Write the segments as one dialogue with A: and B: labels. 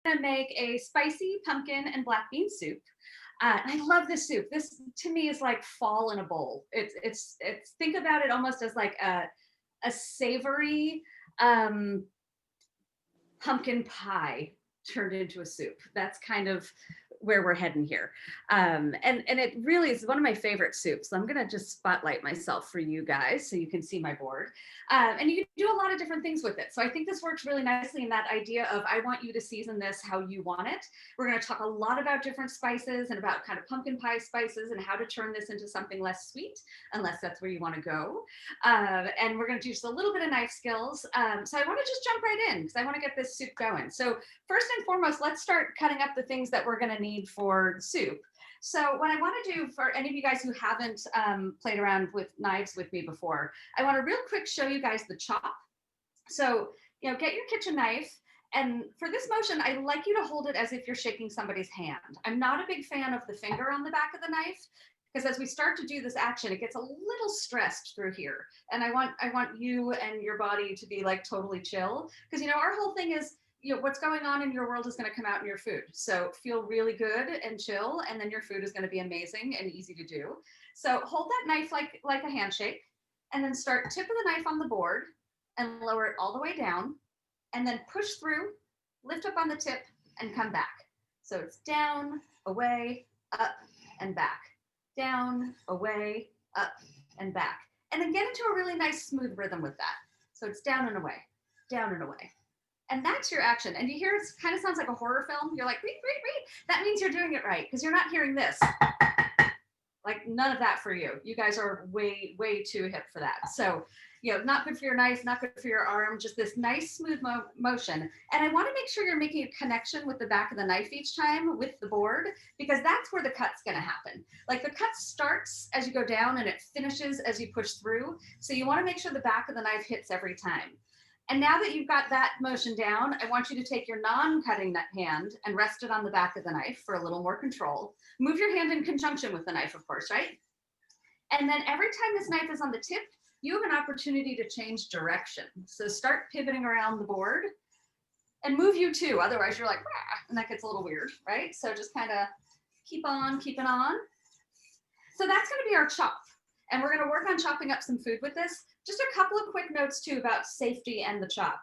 A: gonna make a spicy pumpkin and black bean soup. I love this soup. This to me is like fall in a bowl. It's think about it almost as like a savory um, pumpkin pie turned into a soup. That's kind of where we're heading here. And it really is one of my favorite soups. So I'm gonna just spotlight myself for you guys so you can see my board. And you can do a lot of different things with it. So I think this works really nicely in that idea of I want you to season this how you want it. We're gonna talk a lot about different spices and about kind of pumpkin pie spices and how to turn this into something less sweet, unless that's where you wanna go. And we're gonna do just a little bit of knife skills. So I wanna just jump right in because I wanna get this soup going. So first and foremost, let's start cutting up the things that we're gonna need for soup. So what I wanna do for any of you guys who haven't played around with knives with me before, I wanna real quick show you guys the chop. So, get your kitchen knife. And for this motion, I like you to hold it as if you're shaking somebody's hand. I'm not a big fan of the finger on the back of the knife because as we start to do this action, it gets a little stressed through here. And I want you and your body to be like totally chill because, our whole thing is, what's going on in your world is going to come out in your food. So feel really good and chill, and then your food is going to be amazing and easy to do. So hold that knife like a handshake, and then start tip of the knife on the board and lower it all the way down, and then push through, lift up on the tip, and come back. So it's down, away, up, and back. Down, away, up, and back. And then get into a really nice smooth rhythm with that. So it's down and away, down and away. And that's your action. And you hear it kind of sounds like a horror film. You're like, read, read, read. That means you're doing it right because you're not hearing this. Like none of that for you. You guys are way, way too hip for that. So, not good for your knife, not good for your arm, just this nice smooth motion. And I want to make sure you're making a connection with the back of the knife each time with the board, because that's where the cut's going to happen. Like the cut starts as you go down and it finishes as you push through. So you want to make sure the back of the knife hits every time. And now that you've got that motion down, I want you to take your non-cutting hand and rest it on the back of the knife for a little more control. Move your hand in conjunction with the knife, of course, right? And then every time this knife is on the tip, you have an opportunity to change direction. So start pivoting around the board and move you too. Otherwise you're like, rah, and that gets a little weird, right? So just kind of keep on keeping on. So that's gonna be our chop. And we're gonna work on chopping up some food with this. Just a couple of quick notes too about safety and the chop.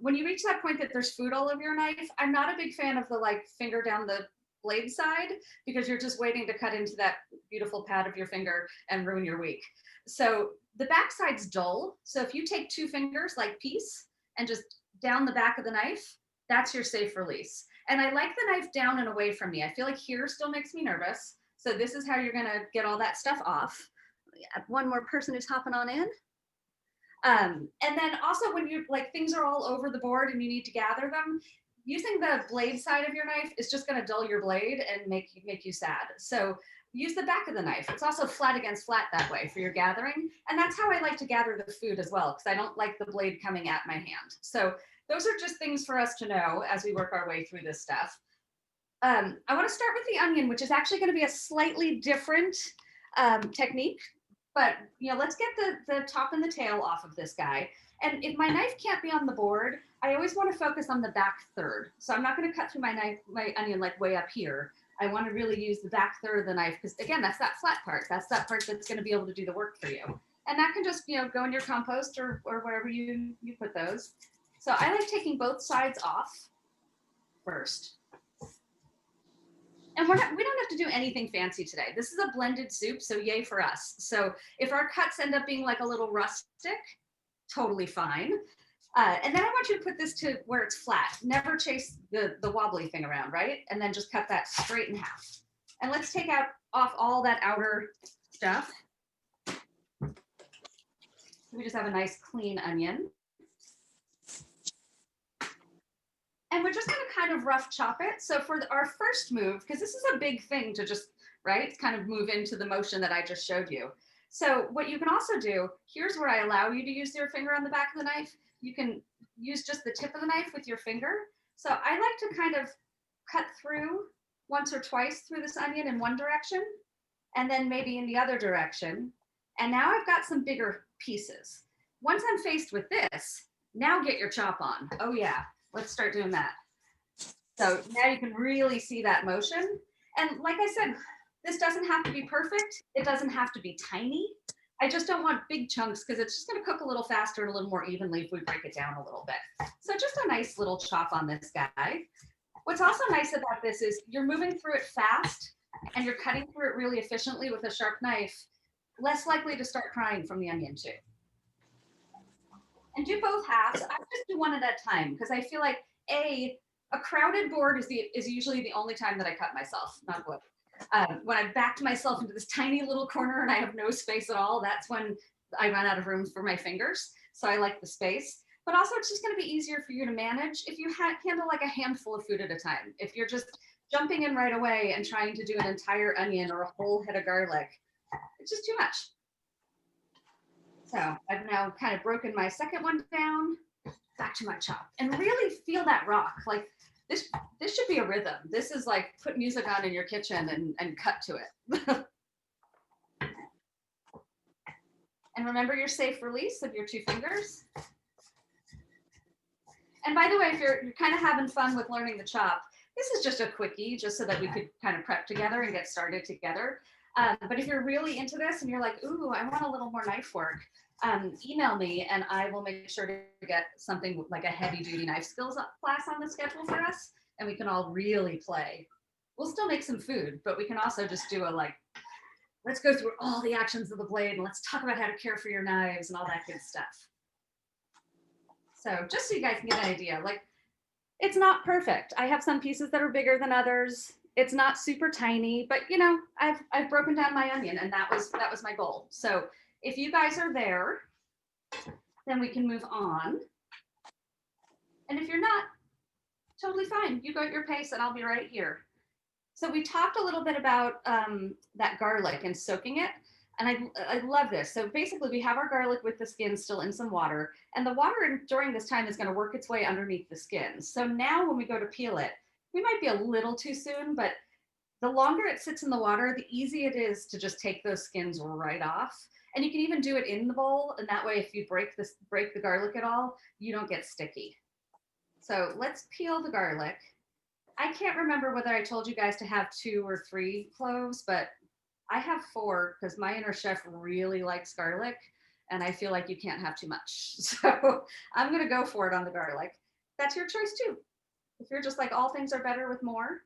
A: When you reach that point that there's food all over your knife, I'm not a big fan of the finger down the blade side because you're just waiting to cut into that beautiful pad of your finger and ruin your week. So the back side's dull. So if you take two fingers like peace and just down the back of the knife, that's your safe release. And I like the knife down and away from me. I feel like here still makes me nervous. So this is how you're gonna get all that stuff off. One more person who's hopping on in. And then also when you things are all over the board and you need to gather them, using the blade side of your knife is just going to dull your blade and make you sad. So use the back of the knife. It's also flat against flat that way for your gathering. And that's how I like to gather the food as well, because I don't like the blade coming at my hand. So those are just things for us to know as we work our way through this stuff. I want to start with the onion, which is actually going to be a slightly different technique. But let's get the top and the tail off of this guy. And if my knife can't be on the board, I always want to focus on the back third. So I'm not going to cut through my onion way up here. I want to really use the back third of the knife because again, that's that flat part. That's that part that's going to be able to do the work for you. And that can just go in your compost or wherever you put those. So I like taking both sides off first. And we don't have to do anything fancy today. This is a blended soup, so yay for us. So if our cuts end up being like a little rustic, totally fine. And then I want you to put this to where it's flat. Never chase the wobbly thing around, right? And then just cut that straight in half. And let's take off all that outer stuff. We just have a nice clean onion. And we're just going to kind of rough chop it. So for our first move, because this is a big thing to just, right, kind of move into the motion that I just showed you. So what you can also do, here's where I allow you to use your finger on the back of the knife. You can use just the tip of the knife with your finger. So I like to kind of cut through once or twice through this onion in one direction, and then maybe in the other direction. And now I've got some bigger pieces. Once I'm faced with this, now get your chop on. Oh yeah. Let's start doing that. So now you can really see that motion. And like I said, this doesn't have to be perfect. It doesn't have to be tiny. I just don't want big chunks because it's just going to cook a little faster and a little more evenly if we break it down a little bit. So just a nice little chop on this guy. What's also nice about this is you're moving through it fast and you're cutting through it really efficiently with a sharp knife, less likely to start crying from the onion too. And do both halves. I just do one at a time because I feel like a crowded board is usually the only time that I cut myself, not wood. When I've backed myself into this tiny little corner and I have no space at all, that's when I run out of room for my fingers. So I like the space. But also it's just going to be easier for you to manage if you handle like a handful of food at a time. If you're just jumping in right away and trying to do an entire onion or a whole head of garlic, it's just too much. So I've now kind of broken my second one down, back to my chop, and really feel that rock. Like this should be a rhythm. This is like put music on in your kitchen and cut to it. And remember your safe release of your 2 fingers. And by the way, if you're kind of having fun with learning the chop, this is just a quickie, just so that we could kind of prep together and get started together. But if you're really into this and you're like, ooh, I want a little more knife work, email me and I will make sure to get something like a heavy duty knife skills class on the schedule for us. And we can all really play. We'll still make some food, but we can also just do a let's go through all the actions of the blade and let's talk about how to care for your knives and all that good stuff. So just so you guys can get an idea, like it's not perfect. I have some pieces that are bigger than others. It's not super tiny, but you know, I've broken down my onion and that was my goal. So if you guys are there, then we can move on. And if you're not, totally fine. You go at your pace and I'll be right here. So we talked a little bit about that garlic and soaking it. And I love this. So basically we have our garlic with the skin still in some water, and the water during this time is going to work its way underneath the skin. So now when we go to peel it, we might be a little too soon, but the longer it sits in the water, the easier it is to just take those skins right off. And you can even do it in the bowl. And that way, if you break the garlic at all, you don't get sticky. So let's peel the garlic. I can't remember whether I told you guys to have 2 or 3 cloves, but I have 4 because my inner chef really likes garlic and I feel like you can't have too much. So I'm going to go for it on the garlic. That's your choice too. If you're just like all things are better with more.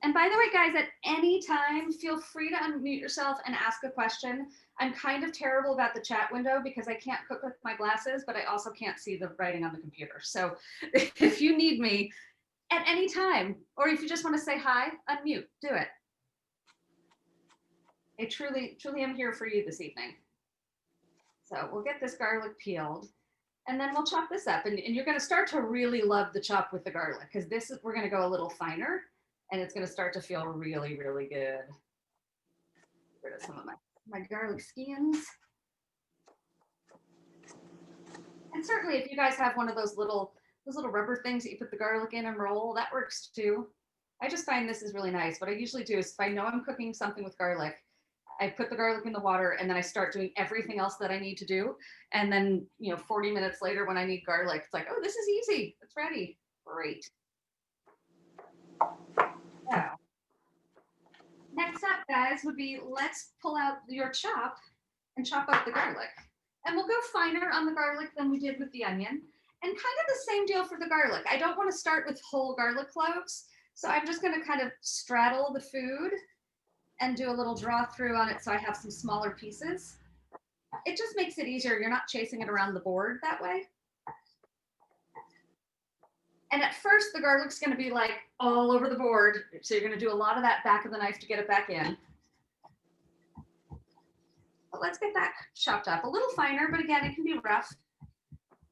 A: And by the way, guys, at any time, feel free to unmute yourself and ask a question. I'm kind of terrible about the chat window because I can't cook with my glasses, but I also can't see the writing on the computer. So if you need me at any time, or if you just want to say hi, unmute, do it. I truly am here for you this evening. So we'll get this garlic peeled and then we'll chop this up. And you're going to start to really love the chop with the garlic because we're going to go a little finer and it's going to start to feel really, really good. Get rid of some of my garlic skins. And certainly if you guys have one of those little rubber things that you put the garlic in and roll, that works too. I just find this is really nice. What I usually do is if I know I'm cooking something with garlic, I put the garlic in the water and then I start doing everything else that I need to do. And then, 40 minutes later when I need garlic, it's like, oh, this is easy. It's ready. Great. So, next up, guys, would be let's pull out your chop and chop up the garlic. And we'll go finer on the garlic than we did with the onion. And kind of the same deal for the garlic. I don't want to start with whole garlic cloves. So I'm just going to kind of straddle the food and do a little draw through on it so I have some smaller pieces. It just makes it easier. You're not chasing it around the board that way. And at first, the garlic's going to be like all over the board. So you're going to do a lot of that back of the knife to get it back in. But let's get that chopped up a little finer, but again, it can be rough.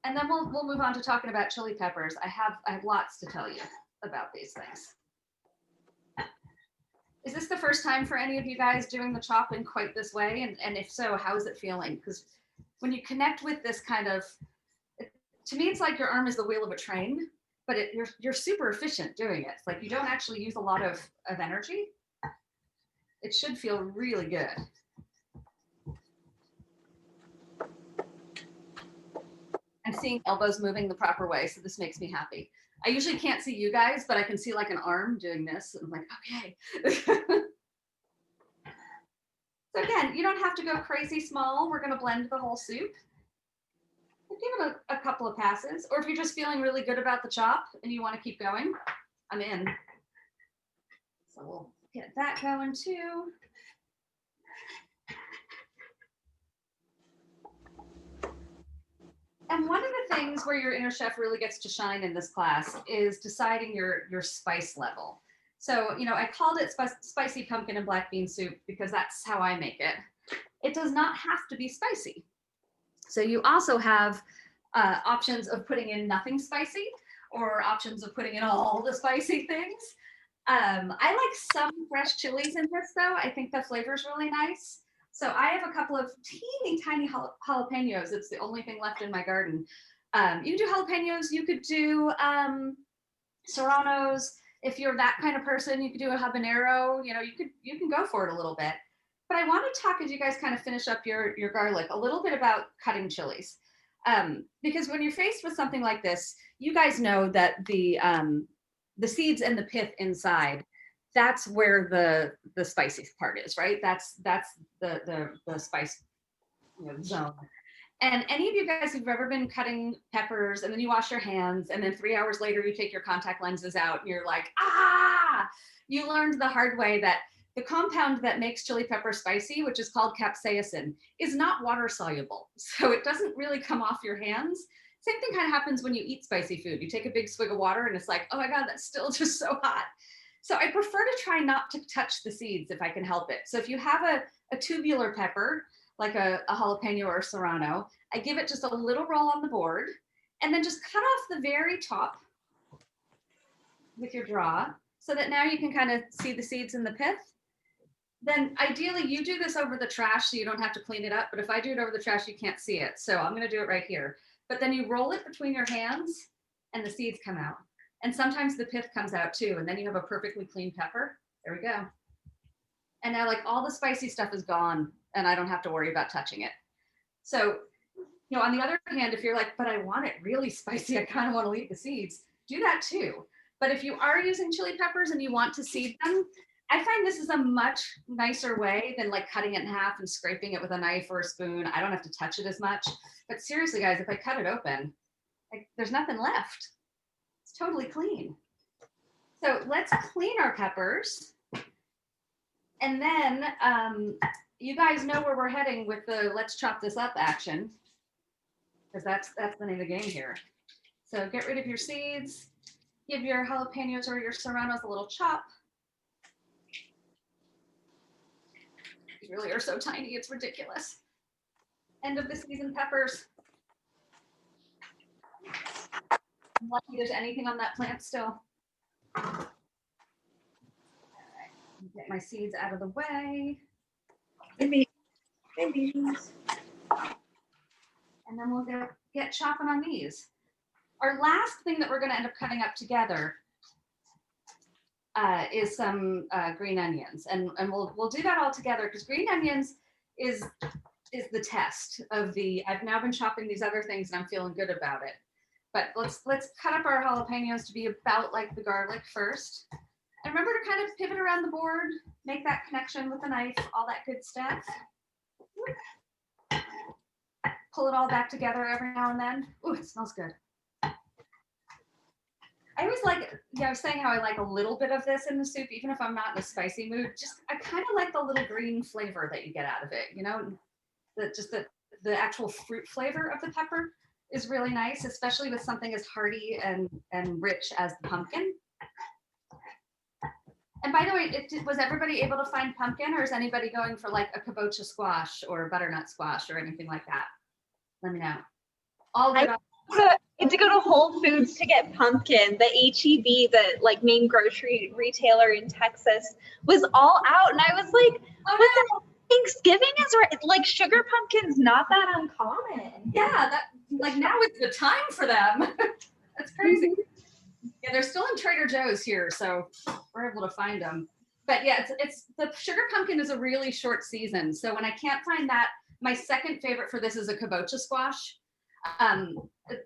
A: And then we'll move on to talking about chili peppers. I have lots to tell you about these things. Is this the first time for any of you guys doing the chop in quite this way? And if so, how is it feeling? Because when you connect with this kind of, to me, it's like your arm is the wheel of a train, but you're super efficient doing it. It's like you don't actually use a lot of energy. It should feel really good. I'm seeing elbows moving the proper way, so this makes me happy. I usually can't see you guys, but I can see like an arm doing this. And I'm like, okay. So again, you don't have to go crazy small. We're gonna blend the whole soup. Give it a couple of passes, or if you're just feeling really good about the chop and you want to keep going, I'm in. So we'll get that going too. And one of the things where your inner chef really gets to shine in this class is deciding your spice level. So, you know, I called it spicy pumpkin and black bean soup because that's how I make it. It does not have to be spicy. So you also have options of putting in nothing spicy or options of putting in all the spicy things. I like some fresh chilies in this though. I think the flavor is really nice. So I have a couple of teeny tiny jalapenos. It's the only thing left in my garden. You can do jalapenos. You could do serranos. If you're that kind of person, you could do a habanero. You know, you can go for it a little bit. But I want to talk as you guys kind of finish up your garlic a little bit about cutting chilies. Because when you're faced with something like this, you guys know that the seeds and the pith inside, that's where the spicy part is, right? That's the spice, you know, zone. And any of you guys who've ever been cutting peppers and then you wash your hands and then 3 hours later you take your contact lenses out and you're like, ah, you learned the hard way that the compound that makes chili pepper spicy, which is called capsaicin, is not water soluble. So it doesn't really come off your hands. Same thing kind of happens when you eat spicy food. You take a big swig of water and it's like, oh my God, that's still just so hot. So I prefer to try not to touch the seeds if I can help it. So if you have a tubular pepper, like a jalapeno or a serrano, I give it just a little roll on the board and then just cut off the very top with your draw so that now you can kind of see the seeds and the pith. Then ideally you do this over the trash so you don't have to clean it up. But if I do it over the trash, you can't see it. So I'm going to do it right here. But then you roll it between your hands and the seeds come out. And sometimes the pith comes out too. And then you have a perfectly clean pepper. There we go. And now like all the spicy stuff is gone and I don't have to worry about touching it. So, you know, on the other hand, if you're like, but I want it really spicy, I kind of want to leave the seeds, do that too. But if you are using chili peppers and you want to seed them, I find this is a much nicer way than like cutting it in half and scraping it with a knife or a spoon. I don't have to touch it as much. But seriously, guys, if I cut it open, like, there's nothing left. It's totally clean. So let's clean our peppers. And then you guys know where we're heading with the let's chop this up action, because that's the name of the game here. So get rid of your seeds, give your jalapenos or your serranos a little chop. These really are so tiny, it's ridiculous. End of the season peppers. I'm lucky there's anything on that plant still. All right, get my seeds out of the way.
B: Maybe.
A: And then we'll get chopping on these. Our last thing that we're going to end up cutting up together is some green onions, and we'll do that all together because green onions is the test of the. I've now been chopping these other things and I'm feeling good about it. But let's cut up our jalapenos to be about like the garlic first. And remember to kind of pivot around the board, make that connection with the knife, all that good stuff. Pull it all back together every now and then. Ooh, it smells good. I always like, I was saying how I like a little bit of this in the soup, even if I'm not in a spicy mood. Just, I kind of like the little green flavor that you get out of it, you know? The actual fruit flavor of the pepper is really nice, especially with something as hearty and rich as the pumpkin. And by the way, was everybody able to find pumpkin, or is anybody going for like a kabocha squash or butternut squash or anything like that? Let me know. All good.
B: I had to go to Whole Foods to get pumpkin. The HEB, the like main grocery retailer in Texas, was all out, and I was like,
A: oh,
B: "What the Thanksgiving is right? Like sugar pumpkin's not that uncommon."
A: Yeah, that like now is the time for them. That's crazy. Yeah, they're still in Trader Joe's here, so we're able to find them. But yeah, it's the sugar pumpkin is a really short season. So when I can't find that, my second favorite for this is a kabocha squash.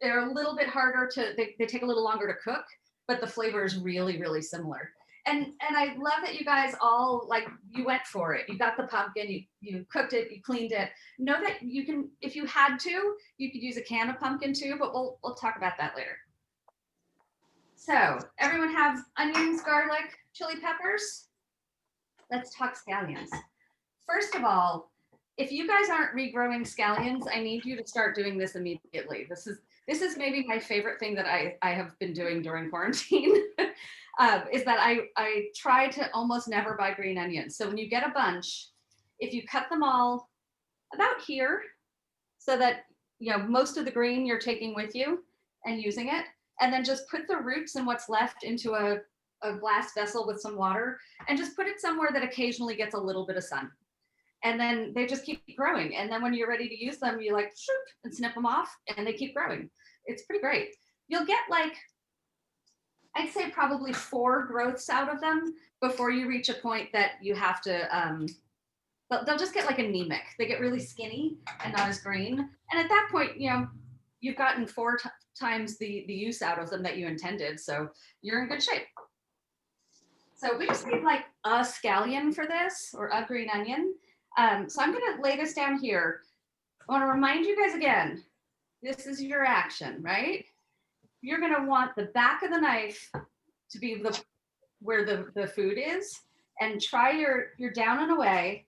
A: They're a little bit harder to, they take a little longer to cook, but the flavor is really, really similar. And I love that you guys all, like, you went for it. You got the pumpkin, you cooked it, you cleaned it. Know that you can, if you had to, you could use a can of pumpkin too, but we'll talk about that later. So everyone have onions, garlic, chili peppers? Let's talk scallions. First of all, if you guys aren't regrowing scallions, I need you to start doing this immediately. This is maybe my favorite thing that I have been doing during quarantine. Is that I try to almost never buy green onions. So when you get a bunch, if you cut them all about here, so that most of the green you're taking with you and using it, and then just put the roots and what's left into a glass vessel with some water, and just put it somewhere that occasionally gets a little bit of sun. And then they just keep growing. And then when you're ready to use them, you like shoot and snip them off, and they keep growing. It's pretty great. You'll get like, I'd say probably 4 growths out of them before you reach a point that you have to, they'll just get like anemic. They get really skinny and not as green. And at that point, you've gotten 4 times the use out of them that you intended. So you're in good shape. So we just need like a scallion for this, or a green onion. So I'm gonna lay this down here. I wanna remind you guys again, this is your action, right? You're gonna want the back of the knife to be where the food is, and try your down and away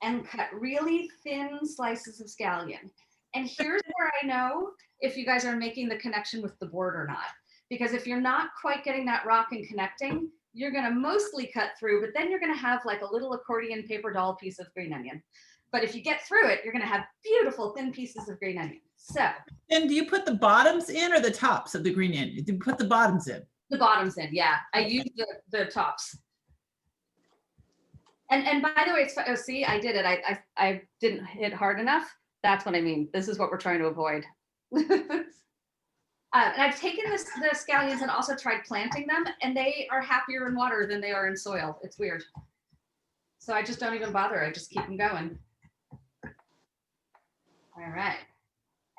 A: and cut really thin slices of scallion. And here's where I know if you guys are making the connection with the board or not. Because if you're not quite getting that rock and connecting, you're gonna mostly cut through, but then you're gonna have like a little accordion paper doll piece of green onion. But if you get through it, you're gonna have beautiful thin pieces of green onion. So.
C: And do you put the bottoms in or the tops of the green onion? Do you put the bottoms in?
A: The bottoms in, yeah. I use the tops. And by the way, it's, see, I did it. I didn't hit hard enough. That's what I mean. This is what we're trying to avoid. And I've taken the scallions and also tried planting them, and they are happier in water than they are in soil. It's weird. So I just don't even bother. I just keep them going. All right.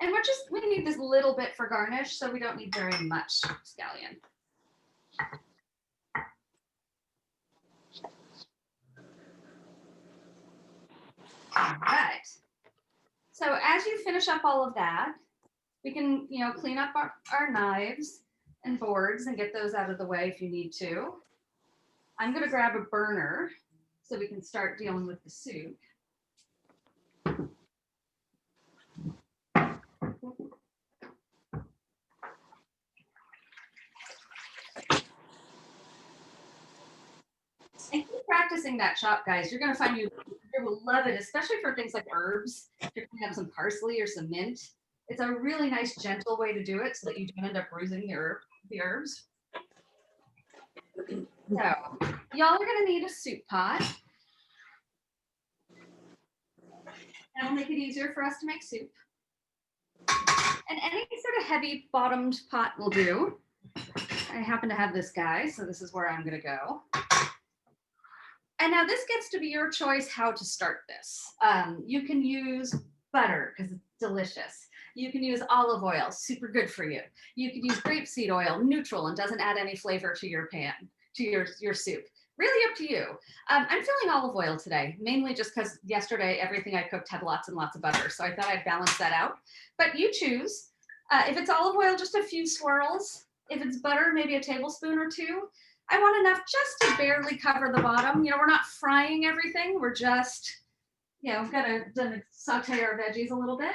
A: And we need this little bit for garnish, so we don't need very much scallion. All right. So as you finish up all of that, we can, clean up our knives and boards and get those out of the way if you need to. I'm going to grab a burner so we can start dealing with the soup. And keep practicing that chop, guys. You're going to find you will love it, especially for things like herbs. If you're going to have some parsley or some mint, it's a really nice, gentle way to do it so that you don't end up bruising the herbs. So, y'all are going to need a soup pot. That'll make it easier for us to make soup. And any sort of heavy bottomed pot will do. I happen to have this guy, so this is where I'm going to go. And now this gets to be your choice how to start this. You can use butter because it's delicious. You can use olive oil, super good for you. You can use grapeseed oil, neutral and doesn't add any flavor to your pan, to your soup. Really up to you. I'm feeling olive oil today, mainly just because yesterday everything I cooked had lots and lots of butter. So I thought I'd balance that out. But you choose. If it's olive oil, just a few swirls. If it's butter, maybe a tablespoon or 2. I want enough just to barely cover the bottom. We're not frying everything. We're just, gonna saute our veggies a little bit.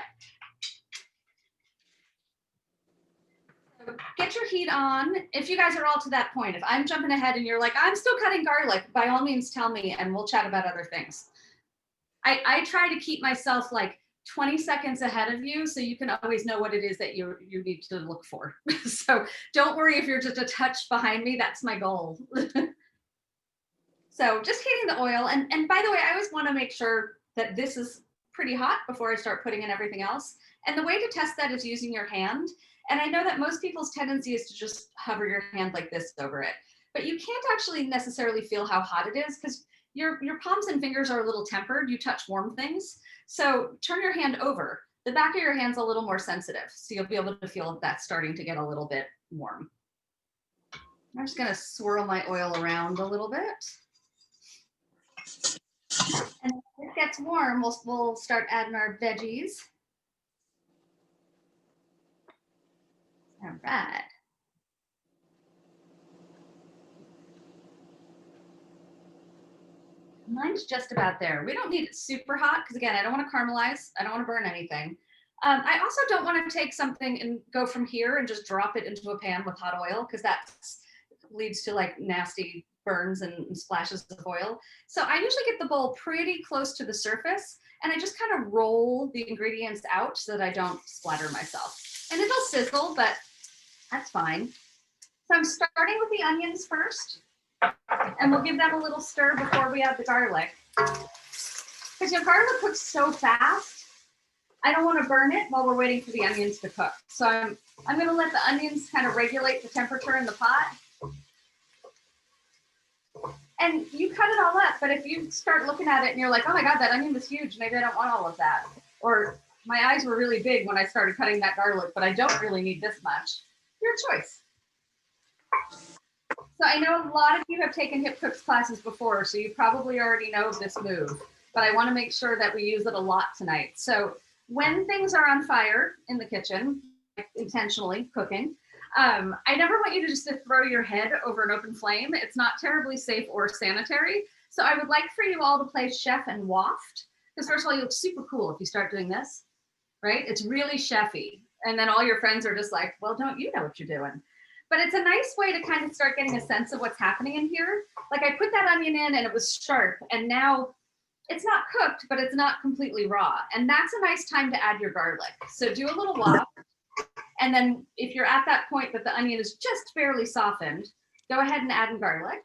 A: So get your heat on. If you guys are all to that point, if I'm jumping ahead and you're like, I'm still cutting garlic, by all means tell me and we'll chat about other things. I try to keep myself like 20 seconds ahead of you so you can always know what it is that you need to look for. So don't worry if you're just a touch behind me, that's my goal. So just heating the oil. And by the way, I always want to make sure that this is pretty hot before I start putting in everything else. And the way to test that is using your hand. And I know that most people's tendency is to just hover your hand like this over it, but you can't actually necessarily feel how hot it is because your palms and fingers are a little tempered. You touch warm things. So turn your hand over. The back of your hand's a little more sensitive. So you'll be able to feel that starting to get a little bit warm. I'm just gonna swirl my oil around a little bit. And when it gets warm, we'll start adding our veggies. All right. Mine's just about there. We don't need it super hot because again, I don't want to caramelize. I don't want to burn anything. I also don't want to take something and go from here and just drop it into a pan with hot oil because that leads to like nasty burns and splashes of oil. So I usually get the bowl pretty close to the surface and I just kind of roll the ingredients out so that I don't splatter myself. And it'll sizzle, but that's fine. So I'm starting with the onions first. And we'll give them a little stir before we add the garlic. Because your garlic cooks so fast, I don't want to burn it while we're waiting for the onions to cook. So I'm going to let the onions kind of regulate the temperature in the pot. And you cut it all up, but if you start looking at it and you're like, oh my God, that onion was huge, maybe I don't want all of that. Or my eyes were really big when I started cutting that garlic, but I don't really need this much. Your choice. So I know a lot of you have taken Hipcooks classes before, so you probably already know this move, but I want to make sure that we use it a lot tonight. So when things are on fire in the kitchen, like intentionally cooking, I never want you to just throw your head over an open flame. It's not terribly safe or sanitary. So I would like for you all to play chef and waft, because first of all, you look super cool if you start doing this, right? It's really chefy. And then all your friends are just like, well, don't you know what you're doing? But it's a nice way to kind of start getting a sense of what's happening in here. Like I put that onion in and it was sharp and now it's not cooked, but it's not completely raw. And that's a nice time to add your garlic. So do a little waft. And then if you're at that point that the onion is just barely softened, go ahead and add in garlic.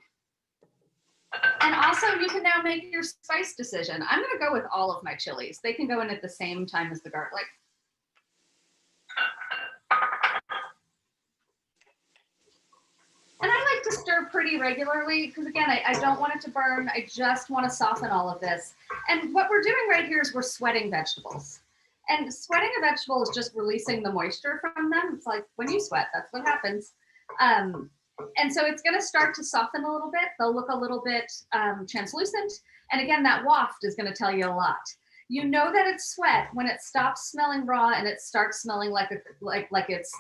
A: And also you can now make your spice decision. I'm gonna go with all of my chilies. They can go in at the same time as the garlic. And I like to stir pretty regularly because again, I don't want it to burn. I just want to soften all of this. And what we're doing right here is we're sweating vegetables. And sweating a vegetable is just releasing the moisture from them. It's like when you sweat, that's what happens. And so it's going to start to soften a little bit. They'll look a little bit translucent. And again, that waft is going to tell you a lot. You know that it's sweat when it stops smelling raw and it starts smelling like it's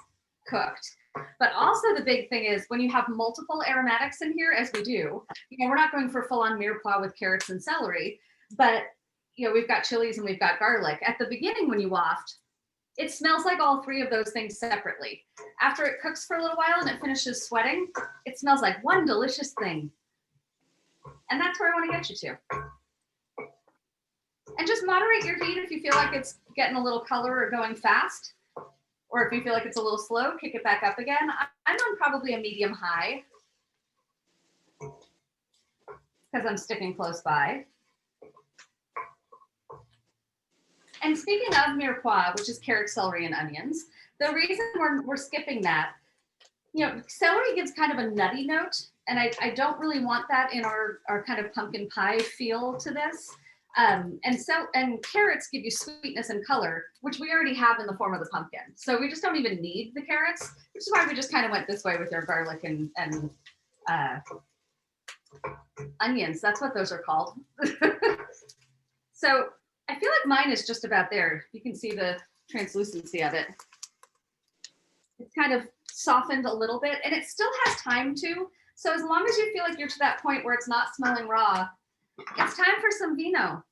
A: cooked. But also the big thing is when you have multiple aromatics in here, as we do, we're not going for full-on mirepoix with carrots and celery, but we've got chilies and we've got garlic. At the beginning when you waft, it smells like all three of those things separately. After it cooks for a little while and it finishes sweating, it smells like one delicious thing. And that's where I want to get you to. And just moderate your heat if you feel like it's getting a little color or going fast. Or if you feel like it's a little slow, kick it back up again. I'm on probably a medium high because I'm sticking close by. And speaking of mirepoix, which is carrot, celery, and onions, the reason we're skipping that, celery gives kind of a nutty note, and I don't really want that in our kind of pumpkin pie feel to this. And carrots give you sweetness and color, which we already have in the form of the pumpkin. So we just don't even need the carrots, which is why we just kind of went this way with our garlic and onions. That's what those are called. So I feel like mine is just about there. You can see the translucency of it. It's kind of softened a little bit and it still has time to. So as long as you feel like you're to that point where it's not smelling raw, it's time for some vino.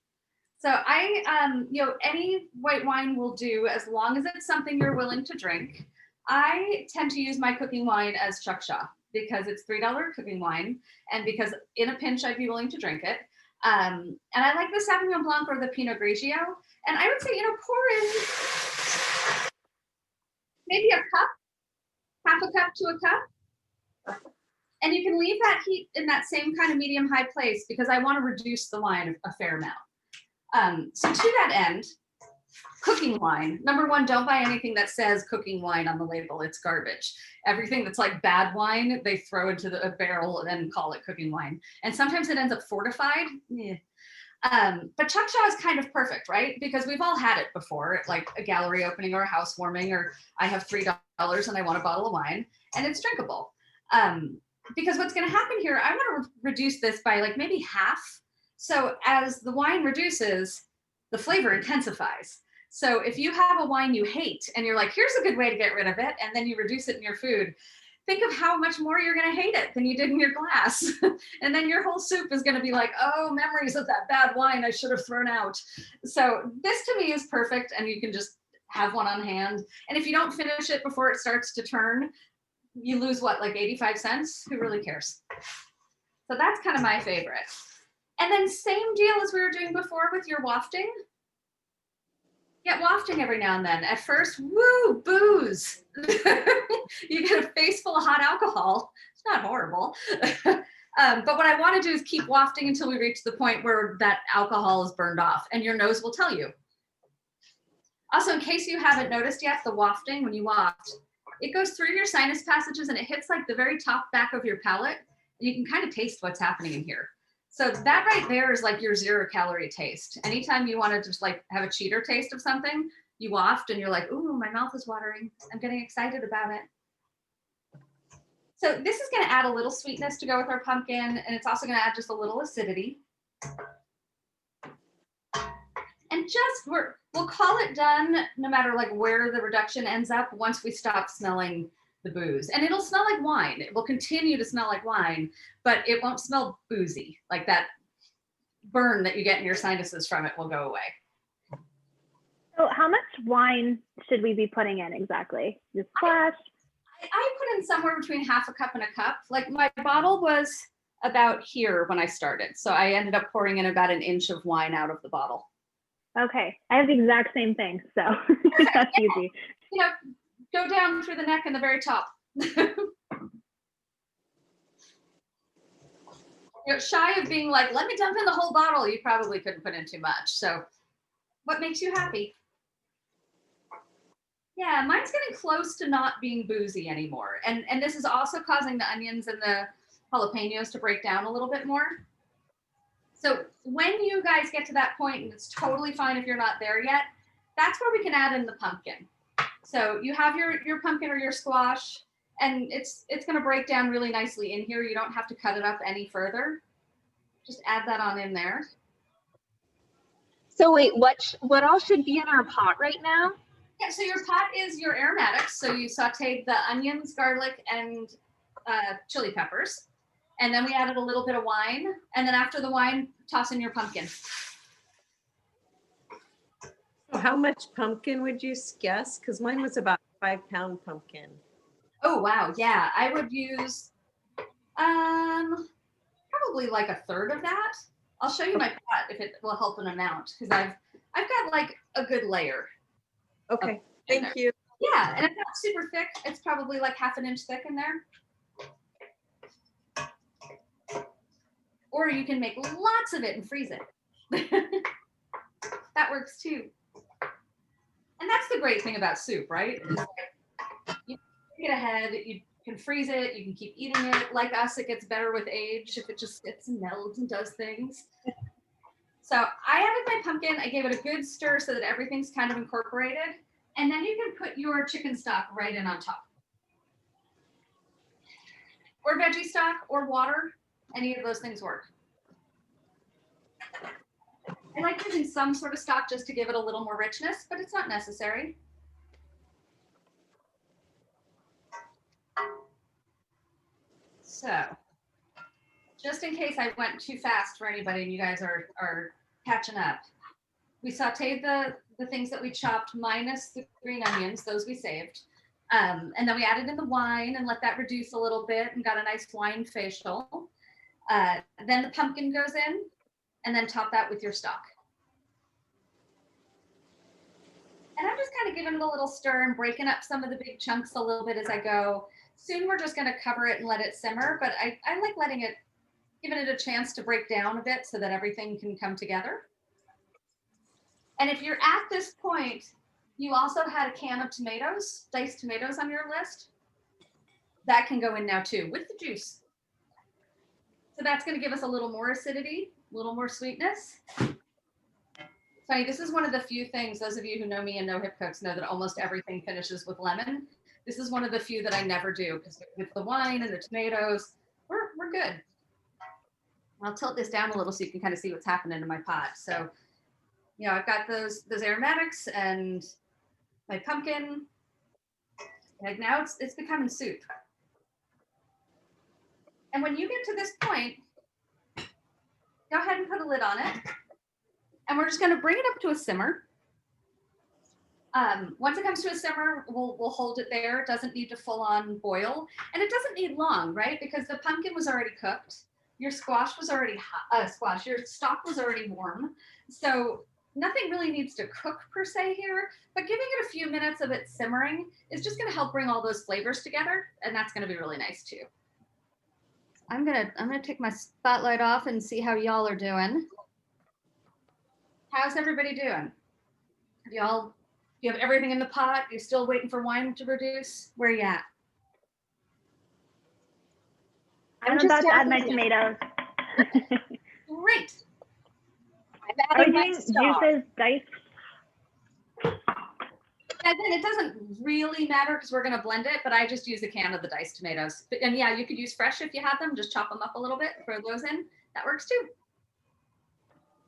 A: So any white wine will do as long as it's something you're willing to drink. I tend to use my cooking wine as Chaksha because it's $3 cooking wine and because in a pinch I'd be willing to drink it. And I like the Sauvignon Blanc or the Pinot Grigio. And I would say, pour in maybe a cup, half a cup to a cup. And you can leave that heat in that same kind of medium-high place because I want to reduce the wine a fair amount. So to that end, cooking wine. Number one, don't buy anything that says cooking wine on the label. It's garbage. Everything that's like bad wine, they throw into a barrel and then call it cooking wine. And sometimes it ends up fortified. Yeah. But Chaksha is kind of perfect, right? Because we've all had it before, like a gallery opening or a housewarming, or I have $3 and I want a bottle of wine and it's drinkable. because what's going to happen here, I want to reduce this by like maybe half. So as the wine reduces, the flavor intensifies. So if you have a wine you hate and you're like, here's a good way to get rid of it, and then you reduce it in your food, think of how much more you're going to hate it than you did in your glass. And then your whole soup is going to be like, oh, memories of that bad wine I should have thrown out. So this to me is perfect, and you can just have one on hand. And if you don't finish it before it starts to turn, you lose what, like 85 cents? Who really cares? So that's kind of my favorite. And then same deal as we were doing before with your wafting. Get wafting every now and then. At first, woo, booze. You get a face full of hot alcohol. It's not horrible. But what I want to do is keep wafting until we reach the point where that alcohol is burned off, and your nose will tell you. Also, in case you haven't noticed yet, the wafting, when you waft, it goes through your sinus passages and it hits like the very top back of your palate. And you can kind of taste what's happening in here. So that right there is like your 0-calorie taste. Anytime you want to just like have a cheater taste of something, you waft and you're like, ooh, my mouth is watering. I'm getting excited about it. So this is going to add a little sweetness to go with our pumpkin, and it's also going to add just a little acidity. And just we'll call it done no matter like where the reduction ends up once we stop smelling the booze. And it'll smell like wine. It will continue to smell like wine, but it won't smell boozy. Like that burn that you get in your sinuses from it will go away.
D: So how much wine should we be putting in exactly? Just splash?
A: I put in somewhere between half a cup and a cup. Like my bottle was about here when I started. So I ended up pouring in about an inch of wine out of the bottle.
D: Okay, I have the exact same thing, so that's easy.
A: You know, go down through the neck and the very top. You're shy of being like, let me dump in the whole bottle. You probably couldn't put in too much. So what makes you happy? Yeah, mine's getting close to not being boozy anymore. And this is also causing the onions and the jalapenos to break down a little bit more. So when you guys get to that point, and it's totally fine if you're not there yet, that's where we can add in the pumpkin. So you have your pumpkin or your squash, and it's going to break down really nicely in here. You don't have to cut it up any further. Just add that on in there.
B: So wait, what all should be in our pot right now?
A: Yeah, so your pot is your aromatics. So you sauteed the onions, garlic, and chili peppers. And then we added a little bit of wine. And then after the wine, toss in your pumpkin.
E: So how much pumpkin would you guess? Because mine was about 5-pound pumpkin.
A: Oh, wow. Yeah, I would use probably like a third of that. I'll show you my pot if it will help an amount, because I've got like a good layer.
E: Okay, thank you.
A: Yeah, and it's not super thick. It's probably like half an inch thick in there. Or you can make lots of it and freeze it. That works too. And that's the great thing about soup, right? Is like, you get ahead, you can freeze it, you can keep eating it. Like us, it gets better with age if it just sits and melds and does things. So I added my pumpkin, I gave it a good stir so that everything's kind of incorporated. And then you can put your chicken stock right in on top. Or veggie stock or water, any of those things work. I like using some sort of stock just to give it a little more richness, but it's not necessary. So, just in case I went too fast for anybody and you guys are catching up, we sauteed the things that we chopped minus the green onions, those we saved. And then we added in the wine and let that reduce a little bit and got a nice wine facial. Then the pumpkin goes in, and then top that with your stock. And I'm just kind of giving it a little stir and breaking up some of the big chunks a little bit as I go. Soon we're just going to cover it and let it simmer, but I like giving it a chance to break down a bit so that everything can come together. And if you're at this point, you also had a can of tomatoes, diced tomatoes on your list. That can go in now too with the juice. So that's going to give us a little more acidity, a little more sweetness. Funny, this is one of the few things, those of you who know me and know Hipcooks know that almost everything finishes with lemon. This is one of the few that I never do, because with the wine and the tomatoes, we're good. I'll tilt this down a little so you can kind of see what's happening in my pot. So, you know, I've got those aromatics and my pumpkin. And now it's becoming soup. And when you get to this point, go ahead and put a lid on it. And we're just going to bring it up to a simmer. Once it comes to a simmer, we'll hold it there. It doesn't need to full on boil. And it doesn't need long, right? Because the pumpkin was already cooked. Your squash was already hot, your stock was already warm. So nothing really needs to cook per se here, but giving it a few minutes of it simmering is just going to help bring all those flavors together. And that's going to be really nice too. I'm gonna take my spotlight off and see how y'all are doing. How's everybody doing? Do you have everything in the pot? You still waiting for wine to reduce? Where you at?
D: I'm about to add my tomatoes.
A: Great.
D: Are we doing juices diced?
A: And then it doesn't really matter because we're gonna blend it, but I just use a can of the diced tomatoes. And yeah, you could use fresh if you have them, just chop them up a little bit, throw those in. That works too.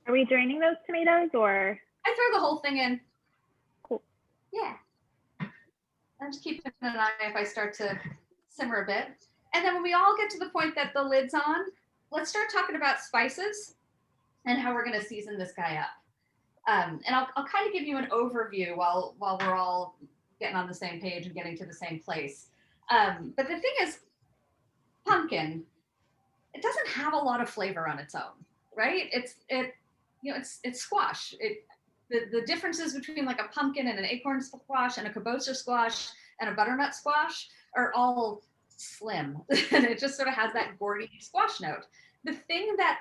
D: Are we draining those tomatoes or?
A: I throw the whole thing in.
D: Cool.
A: Yeah. I'm just keeping an eye if I start to simmer a bit. And then when we all get to the point that the lid's on, let's start talking about spices and how we're gonna season this guy up. And I'll kind of give you an overview while we're all getting on the same page and getting to the same place. But the thing is, pumpkin, it doesn't have a lot of flavor on its own, right? It's squash. The differences between like a pumpkin and an acorn squash and a caboose squash and a butternut squash are all slim. And it just sort of has that gourdy squash note. The thing that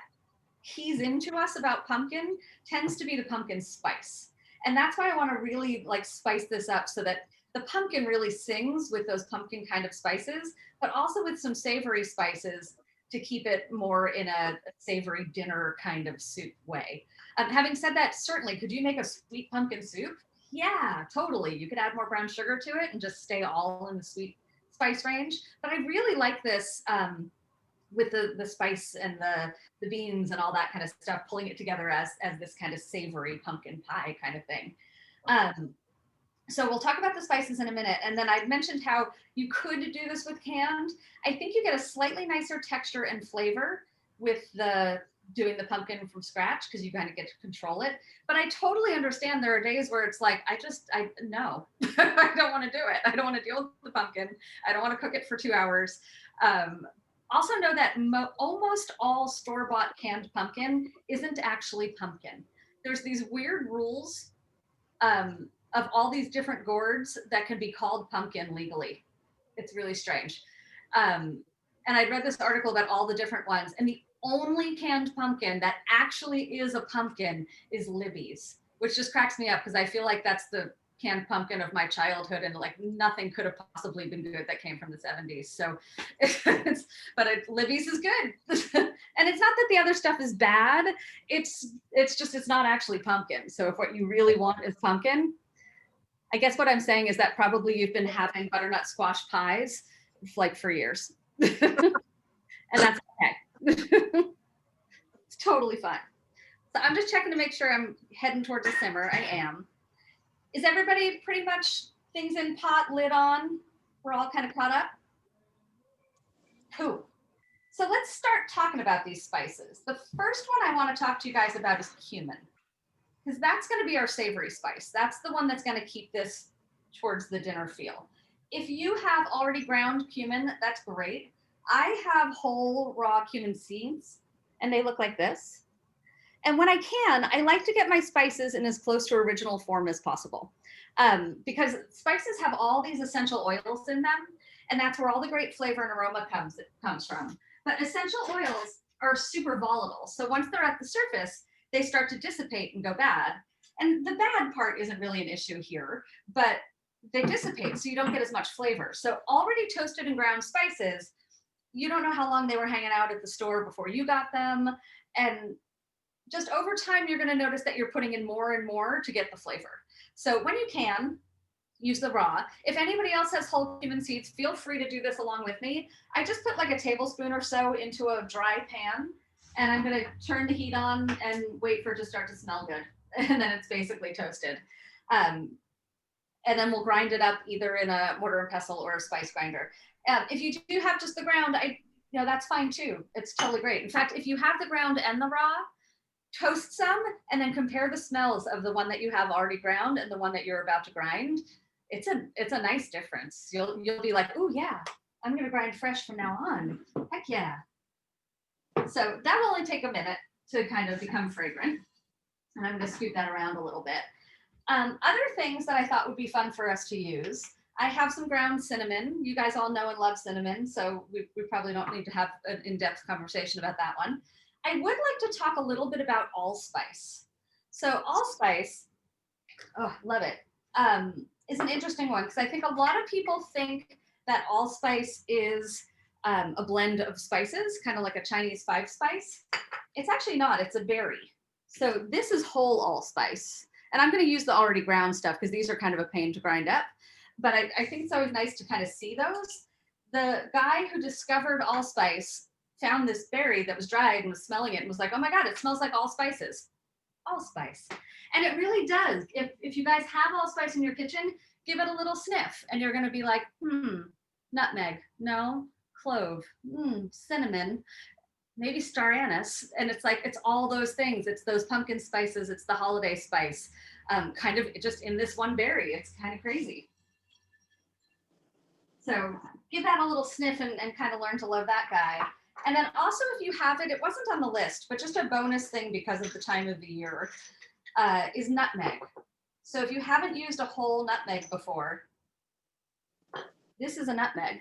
A: keys into us about pumpkin tends to be the pumpkin spice. And that's why I want to really like spice this up so that the pumpkin really sings with those pumpkin kind of spices, but also with some savory spices to keep it more in a savory dinner kind of soup way. Having said that, certainly, could you make a sweet pumpkin soup? Yeah, totally. You could add more brown sugar to it and just stay all in the sweet spice range. But I really like this with the spice and the beans and all that kind of stuff, pulling it together as this kind of savory pumpkin pie kind of thing. So we'll talk about the spices in a minute. And then I mentioned how you could do this with canned. I think you get a slightly nicer texture and flavor with doing the pumpkin from scratch because you kind of get to control it. But I totally understand there are days where it's like, no, I don't want to do it. I don't want to deal with the pumpkin. I don't want to cook it for 2 hours. Also know that almost all store-bought canned pumpkin isn't actually pumpkin. There's these weird rules of all these different gourds that can be called pumpkin legally. It's really strange. And I read this article about all the different ones, and the only canned pumpkin that actually is a pumpkin is Libby's, which just cracks me up because I feel like that's the canned pumpkin of my childhood, and like nothing could have possibly been good that came from the 70s. So, Libby's is good. And it's not that the other stuff is bad. It's just, it's not actually pumpkin. So if what you really want is pumpkin, I guess what I'm saying is that probably you've been having butternut squash pies like for years. And that's okay. It's totally fine. So I'm just checking to make sure I'm heading towards a simmer. I am. Is everybody pretty much things in pot, lid on? We're all kind of caught up? Cool. So let's start talking about these spices. The first one I want to talk to you guys about is cumin, because that's going to be our savory spice. That's the one that's going to keep this towards the dinner feel. If you have already ground cumin, that's great. I have whole raw cumin seeds, and they look like this. And when I can, I like to get my spices in as close to original form as possible, because spices have all these essential oils in them, and that's where all the great flavor and aroma comes from. But essential oils are super volatile. So once they're at the surface, they start to dissipate and go bad. And the bad part isn't really an issue here, but they dissipate, so you don't get as much flavor. So already toasted and ground spices, you don't know how long they were hanging out at the store before you got them. And just over time, you're going to notice that you're putting in more and more to get the flavor. So when you can, use the raw. If anybody else has whole cumin seeds, feel free to do this along with me. I just put like a tablespoon or so into a dry pan, and I'm gonna turn the heat on and wait for it to start to smell good. And then it's basically toasted. And then we'll grind it up either in a mortar and pestle or a spice grinder. If you do have just the ground, that's fine too. It's totally great. In fact, if you have the ground and the raw, toast some and then compare the smells of the one that you have already ground and the one that you're about to grind. It's a nice difference. You'll be like, oh yeah, I'm gonna grind fresh from now on. Heck yeah. So that will only take a minute to kind of become fragrant. And I'm gonna scoot that around a little bit. Other things that I thought would be fun for us to use. I have some ground cinnamon. You guys all know and love cinnamon, so we probably don't need to have an in-depth conversation about that one. I would like to talk a little bit about allspice. So allspice, oh, love it, is an interesting one because I think a lot of people think that allspice is a blend of spices, kind of like a Chinese 5-spice. It's actually not, it's a berry. So this is whole allspice. And I'm going to use the already ground stuff because these are kind of a pain to grind up. But I think it's always nice to kind of see those. The guy who discovered allspice found this berry that was dried and was smelling it and was like, oh my God, it smells like allspices. Allspice. And it really does. If you guys have allspice in your kitchen, give it a little sniff and you're going to be like, nutmeg, no, clove, cinnamon, maybe star anise. And it's like, it's all those things. It's those pumpkin spices. It's the holiday spice, kind of just in this one berry. It's kind of crazy. So give that a little sniff and kind of learn to love that guy. And then also if you have it, it wasn't on the list, but just a bonus thing because of the time of the year, is nutmeg. So if you haven't used a whole nutmeg before, this is a nutmeg.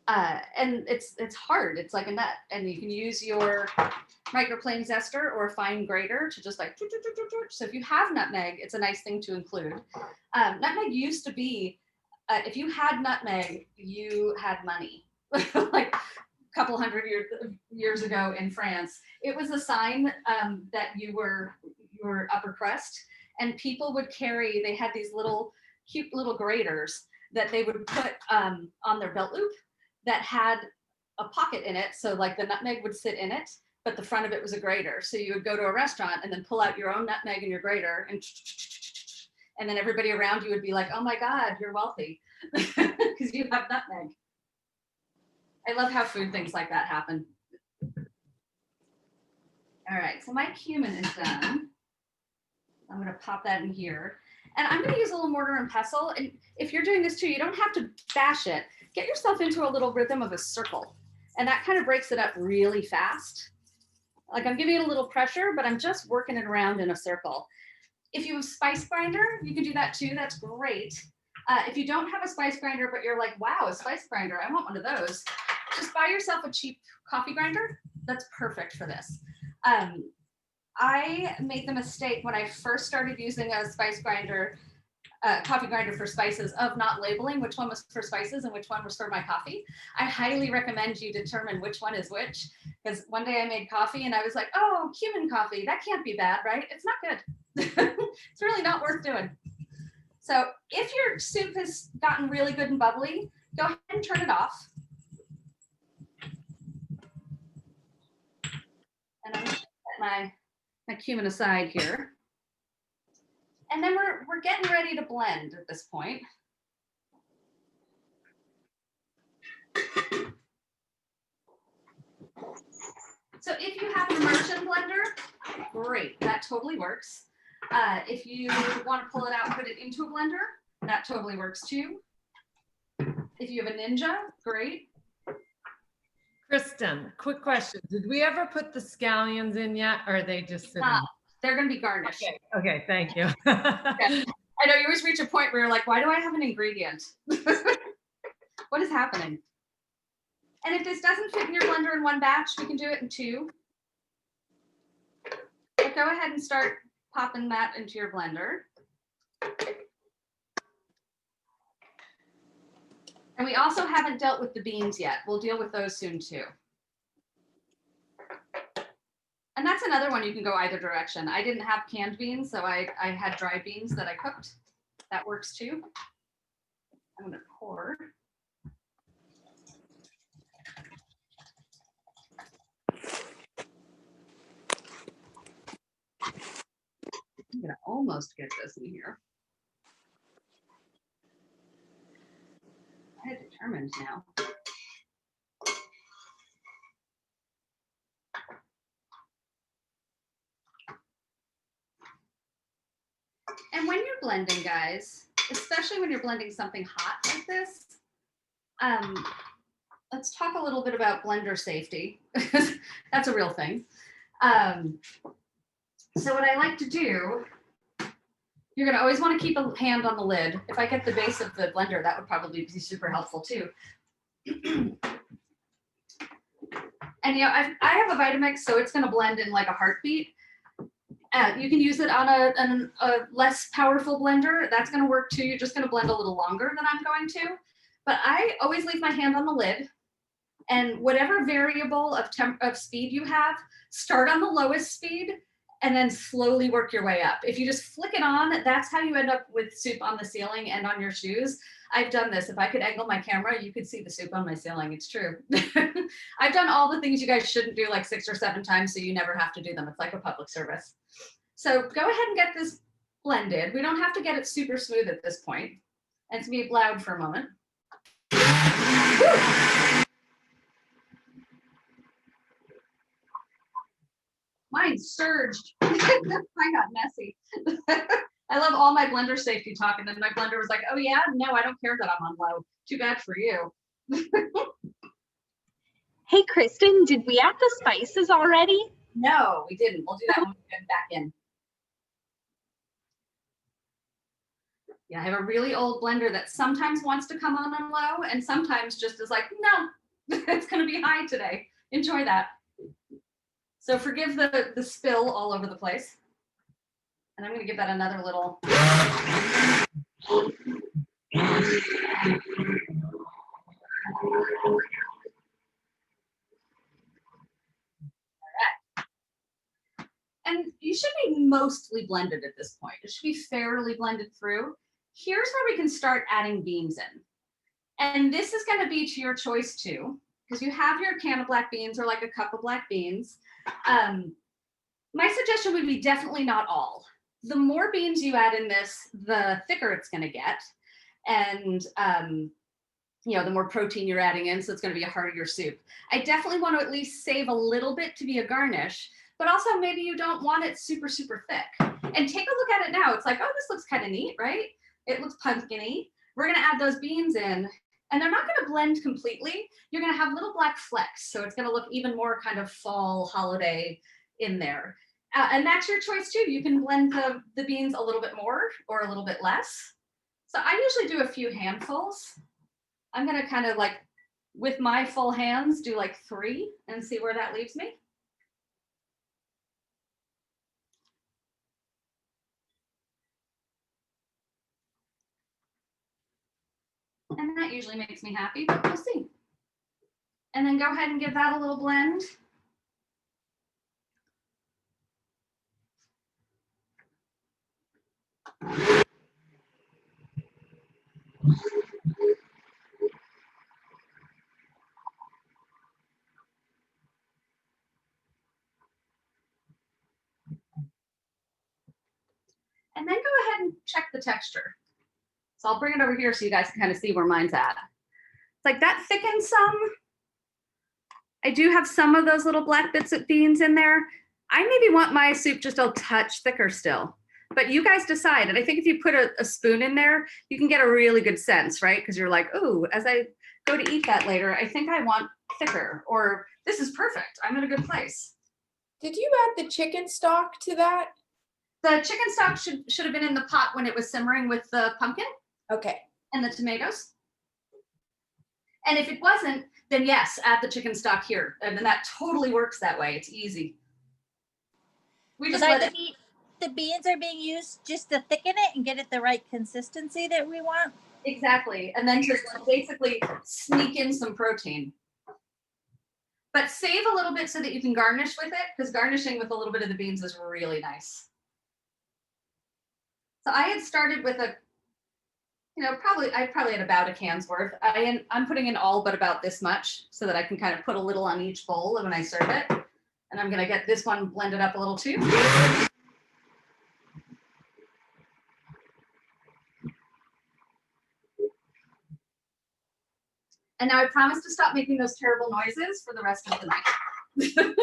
A: And it's hard, it's like a nut. And you can use your microplane zester or a fine grater to just like, so if you have nutmeg, it's a nice thing to include. Nutmeg used to be, if you had nutmeg, you had money. Like a couple hundred years ago in France, it was a sign that you were upper crust, and people would carry, they had these little cute little graters that they would put on their belt loop that had a pocket in it. So like the nutmeg would sit in it, but the front of it was a grater. So you would go to a restaurant and then pull out your own nutmeg in your grater and then everybody around you would be like, oh my God, you're wealthy because you have nutmeg. I love how food things like that happen. All right, so my cumin is done. I'm gonna pop that in here. And I'm gonna use a little mortar and pestle. And if you're doing this too, you don't have to bash it. Get yourself into a little rhythm of a circle. And that kind of breaks it up really fast. Like I'm giving it a little pressure, but I'm just working it around in a circle. If you have a spice grinder, you can do that too, that's great. If you don't have a spice grinder, but you're like, wow, a spice grinder, I want one of those. Just buy yourself a cheap coffee grinder. That's perfect for this. I made the mistake when I first started using a spice grinder, coffee grinder for spices, of not labeling which one was for spices and which one was for my coffee. I highly recommend you determine which one is which, because one day I made coffee and I was like, oh, cumin coffee, that can't be bad, right? It's not good. It's really not worth doing. So if your soup has gotten really good and bubbly, go ahead and turn it off. And I'm gonna set my cumin aside here. And then we're getting ready to blend at this point. So if you have an immersion blender, great, that totally works. If you want to pull it out and put it into a blender, that totally works too. If you have a Ninja, great.
F: Kristen, quick question. Did we ever put the scallions in yet, or are they just sitting?
A: They're going to be garnished.
F: Okay, thank you.
A: Yeah. I know you always reach a point where you're like, why do I have an ingredient? What is happening? And if this doesn't fit in your blender in one batch, we can do it in two. But go ahead and start popping that into your blender. And we also haven't dealt with the beans yet. We'll deal with those soon too. And that's another one you can go either direction. I didn't have canned beans, so I had dry beans that I cooked. That works too. I'm gonna pour. I'm gonna almost get this in here. I'm determined now. And when you're blending, guys, especially when you're blending something hot like this, let's talk a little bit about blender safety. That's a real thing. So what I like to do, you're gonna always want to keep a hand on the lid. If I get the base of the blender, that would probably be super helpful too. And you know, I have a Vitamix, so it's gonna blend in like a heartbeat. You can use it on a less powerful blender. That's gonna work too. You're just gonna blend a little longer than I'm going to. But I always leave my hand on the lid, and whatever variable of speed you have, start on the lowest speed and then slowly work your way up. If you just flick it on, that's how you end up with soup on the ceiling and on your shoes. I've done this. If I could angle my camera, you could see the soup on my ceiling. It's true. I've done all the things you guys shouldn't do like 6 or 7 times, so you never have to do them. It's like a public service. So go ahead and get this blended. We don't have to get it super smooth at this point. And it's gonna be loud for a moment. Mine surged. I got messy. I love all my blender safety talk, and then my blender was like, oh yeah, no, I don't care that I'm on low. Too bad for you.
B: Hey, Kristen, did we add the spices already?
A: No, we didn't. We'll do that when we get back in. Yeah, I have a really old blender that sometimes wants to come on low and sometimes just is like, no, it's gonna be high today. Enjoy that. So forgive the spill all over the place. And I'm gonna give that another little. All right. And you should be mostly blended at this point. It should be fairly blended through. Here's where we can start adding beans in. And this is gonna be to your choice too, because you have your can of black beans or like a cup of black beans. My suggestion would be definitely not all. The more beans you add in this, the thicker it's gonna get. And you know, the more protein you're adding in, so it's gonna be a heartier soup. I definitely want to at least save a little bit to be a garnish, but also maybe you don't want it super, super thick. And take a look at it now. It's like, oh, this looks kind of neat, right? It looks pumpkin-y. We're gonna add those beans in, and they're not gonna blend completely. You're gonna have little black flecks, so it's gonna look even more kind of fall holiday in there. And that's your choice too. You can blend the beans a little bit more or a little bit less. So I usually do a few handfuls. I'm gonna kind of like, with my full hands, do like 3 and see where that leaves me. And that usually makes me happy, but we'll see. And then go ahead and give that a little blend. And then go ahead and check the texture. So I'll bring it over here so you guys can kind of see where mine's at. It's like that thickens some. I do have some of those little black bits of beans in there. I maybe want my soup just a touch thicker still, but you guys decide. And I think if you put a spoon in there, you can get a really good sense, right? Because you're like, oh, as I go to eat that later, I think I want thicker, or this is perfect. I'm in a good place.
G: Did you add the chicken stock to that?
A: The chicken stock should have been in the pot when it was simmering with the pumpkin.
G: Okay.
A: And the tomatoes. And if it wasn't, then yes, add the chicken stock here. And then that totally works that way. It's easy. We just let it.
H: The beans are being used just to thicken it and get it the right consistency that we want.
A: Exactly. And then just basically sneak in some protein. But save a little bit so that you can garnish with it, because garnishing with a little bit of the beans is really nice. So I had started with you know, I probably had about a can's worth. I'm putting in all but about this much so that I can kind of put a little on each bowl when I serve it. And I'm gonna get this one blended up a little too. And now I promise to stop making those terrible noises for the rest of the night.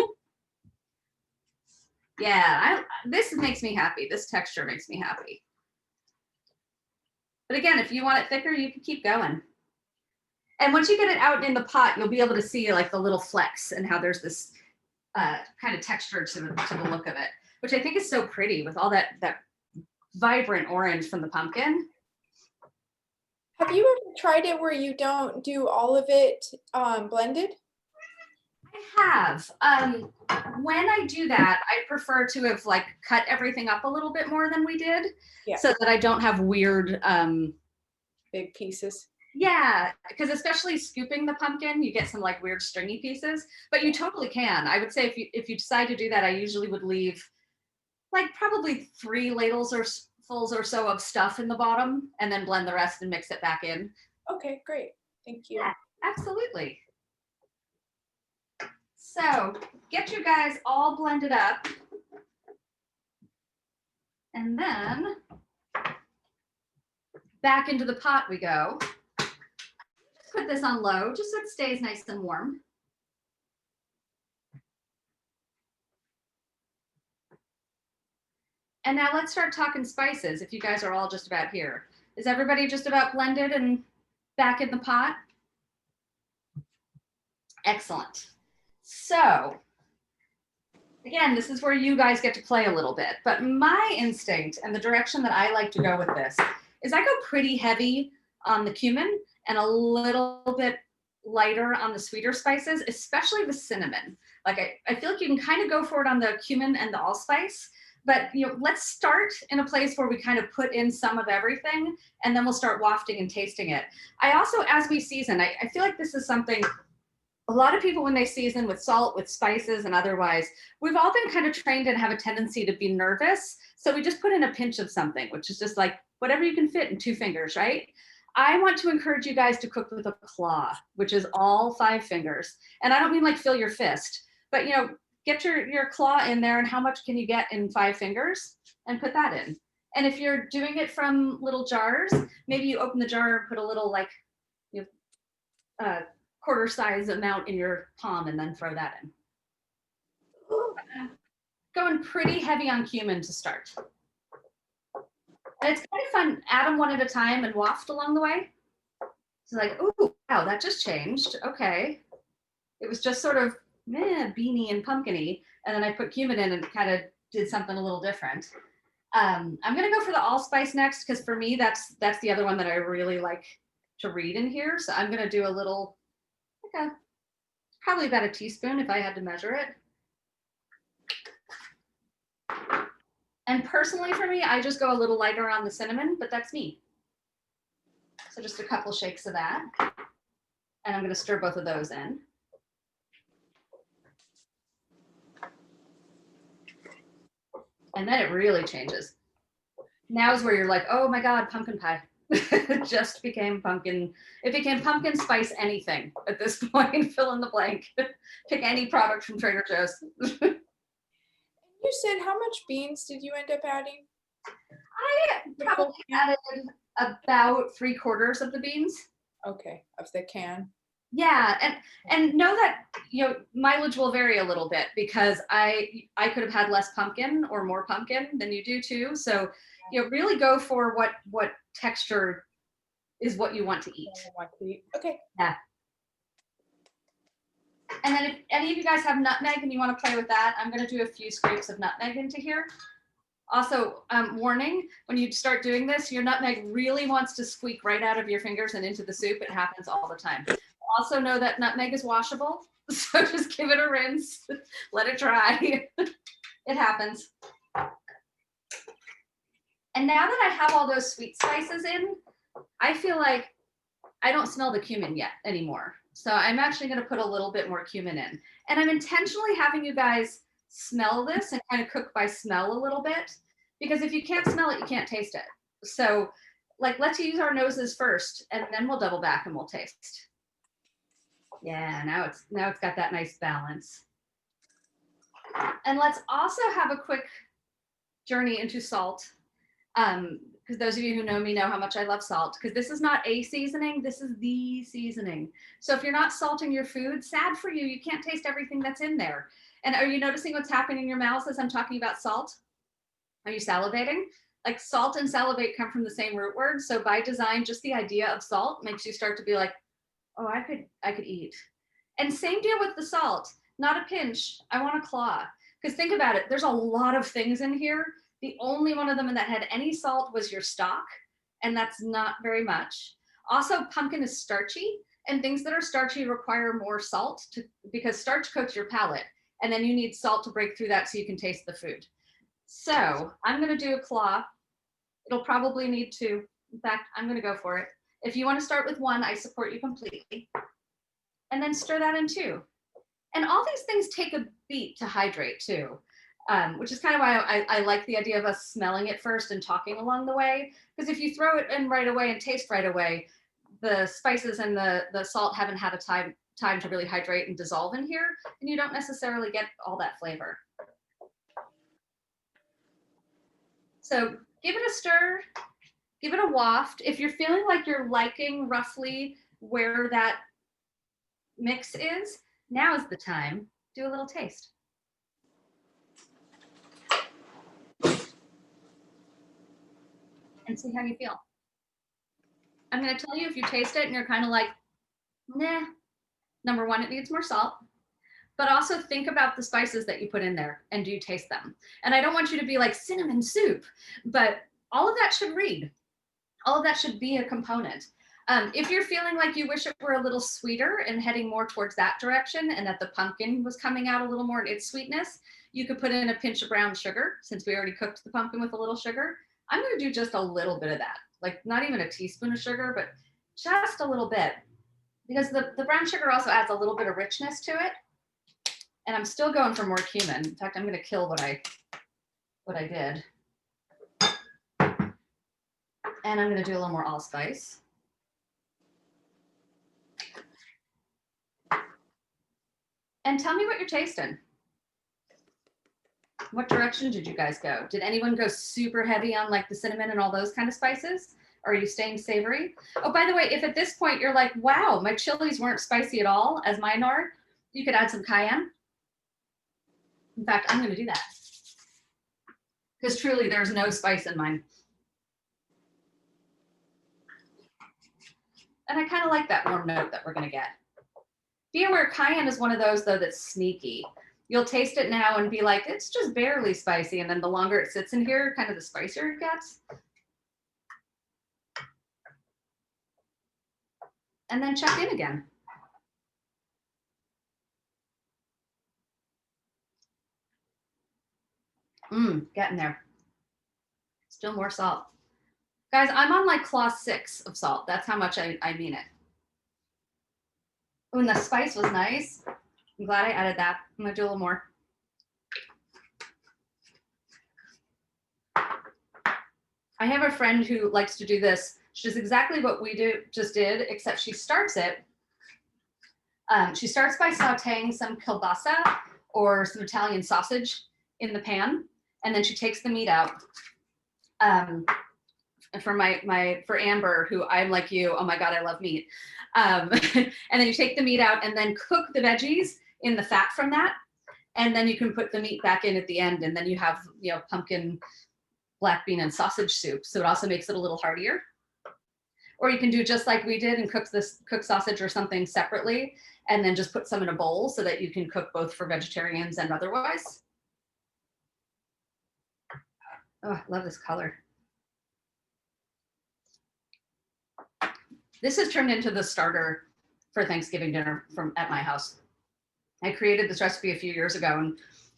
A: Yeah, this makes me happy. This texture makes me happy. But again, if you want it thicker, you can keep going. And once you get it out in the pot, you'll be able to see like the little flecks and how there's this kind of texture to the look of it, which I think is so pretty with all that vibrant orange from the pumpkin.
G: Have you ever tried it where you don't do all of it blended?
A: I have. When I do that, I prefer to have like cut everything up a little bit more than we did,
G: Yeah.
A: so that I don't have weird
G: Big pieces.
A: yeah, because especially scooping the pumpkin, you get some like weird stringy pieces, but you totally can. I would say if you decide to do that, I usually would leave like probably 3 ladles or fulls or so of stuff in the bottom and then blend the rest and mix it back in.
G: Okay, great. Thank you.
A: Yeah, absolutely. So get you guys all blended up. And then back into the pot we go. Just put this on low, just so it stays nice and warm. And now let's start talking spices if you guys are all just about here. Is everybody just about blended and back in the pot? Excellent. So again, this is where you guys get to play a little bit, but my instinct and the direction that I like to go with this is I go pretty heavy on the cumin and a little bit lighter on the sweeter spices, especially the cinnamon. Like I feel like you can kind of go for it on the cumin and the allspice, but you know, let's start in a place where we kind of put in some of everything and then we'll start wafting and tasting it. I also, as we season, I feel like this is something a lot of people when they season with salt, with spices and otherwise, we've all been kind of trained and have a tendency to be nervous. So we just put in a pinch of something, which is just like whatever you can fit in 2 fingers, right? I want to encourage you guys to cook with a claw, which is all 5 fingers. And I don't mean like fill your fist, but you know, get your claw in there and how much can you get in 5 fingers and put that in. And if you're doing it from little jars, maybe you open the jar and put a little like, you know, quarter size amount in your palm and then throw that in. Going pretty heavy on cumin to start. And it's kind of fun, add them one at a time and waft along the way. So like, ooh, wow, that just changed. Okay. It was just sort of beany and pumpkin-y, and then I put cumin in and kind of did something a little different. I'm gonna go for the allspice next because for me, that's the other one that I really like to read in here. So I'm gonna do a little, like probably about a teaspoon if I had to measure it. And personally for me, I just go a little lighter on the cinnamon, but that's me. So just a couple shakes of that. And I'm gonna stir both of those in. And then it really changes. Now is where you're like, oh my God, pumpkin pie. It just became pumpkin. It became pumpkin spice anything at this point. Fill in the blank. Pick any product from Trader Joe's.
G: You said how much beans did you end up adding?
A: I probably added about 3/4 of the beans.
G: Okay, of the can.
A: Yeah, and know that you know mileage will vary a little bit because I could have had less pumpkin or more pumpkin than you do too. So you know really go for what texture is what you want to eat.
G: Okay.
A: Yeah. And then if any of you guys have nutmeg and you want to play with that, I'm going to do a few scrapes of nutmeg into here. Also, warning, when you start doing this, your nutmeg really wants to squeak right out of your fingers and into the soup. It happens all the time. Also know that nutmeg is washable, so just give it a rinse, let it dry. It happens. And now that I have all those sweet spices in, I feel like I don't smell the cumin yet anymore. So I'm actually going to put a little bit more cumin in. And I'm intentionally having you guys smell this and kind of cook by smell a little bit, because if you can't smell it, you can't taste it. So like, let's use our noses first and then we'll double back and we'll taste. Yeah, now it's got that nice balance. And let's also have a quick journey into salt. Because those of you who know me know how much I love salt, because this is not a seasoning, this is the seasoning. So if you're not salting your food, sad for you, you can't taste everything that's in there. And are you noticing what's happening in your mouths as I'm talking about salt? Are you salivating? Like salt and salivate come from the same root word. So by design, just the idea of salt makes you start to be like, oh, I could eat. And same deal with the salt, not a pinch, I want a claw. Because think about it, there's a lot of things in here. The only one of them that had any salt was your stock, and that's not very much. Also, pumpkin is starchy, and things that are starchy require more salt because starch coats your palate, and then you need salt to break through that so you can taste the food. So I'm gonna do a claw. It'll probably need two. In fact, I'm gonna go for it. If you wanna start with one, I support you completely. And then stir that in two. And all these things take a beat to hydrate too, which is kind of why I like the idea of us smelling it first and talking along the way. Because if you throw it in right away and taste right away, the spices and the salt haven't had a time to really hydrate and dissolve in here, and you don't necessarily get all that flavor. So give it a stir, give it a waft. If you're feeling like you're liking roughly where that mix is, now is the time. Do a little taste. And see how you feel. I'm going to tell you if you taste it and you're kind of like, nah, number one, it needs more salt. But also think about the spices that you put in there and do you taste them? And I don't want you to be like cinnamon soup, but all of that should read. All of that should be a component. If you're feeling like you wish it were a little sweeter and heading more towards that direction and that the pumpkin was coming out a little more in its sweetness, you could put in a pinch of brown sugar since we already cooked the pumpkin with a little sugar. I'm going to do just a little bit of that, like not even a teaspoon of sugar, but just a little bit, because the brown sugar also adds a little bit of richness to it. And I'm still going for more cumin. In fact, I'm going to kill what I did. And I'm going to do a little more allspice. And tell me what you're tasting. What direction did you guys go? Did anyone go super heavy on like the cinnamon and all those kind of spices? Or are you staying savory? Oh, by the way, if at this point you're like, wow, my chilies weren't spicy at all, as mine are, you could add some cayenne. In fact, I'm going to do that. Because truly, there's no spice in mine. And I kind of like that warm note that we're going to get. Be aware, cayenne is one of those, though, that's sneaky. You'll taste it now and be like, it's just barely spicy. And then the longer it sits in here, kind of the spicier it gets. And then check in again. Getting there. Still more salt. Guys, I'm on like claw 6 of salt. That's how much I mean it. Oh, and the spice was nice. I'm glad I added that. I'm gonna do a little more. I have a friend who likes to do this. She does exactly what we just did, except she starts it. She starts by sauteing some kielbasa or some Italian sausage in the pan, and then she takes the meat out. For Amber, who I'm like you, oh my God, I love meat. And then you take the meat out and then cook the veggies in the fat from that. And then you can put the meat back in at the end. And then you have, pumpkin, black bean and sausage soup. So it also makes it a little heartier. Or you can do just like we did and cook sausage or something separately and then just put some in a bowl so that you can cook both for vegetarians and otherwise. Oh, I love this color. This has turned into the starter for Thanksgiving dinner at my house. I created this recipe a few years ago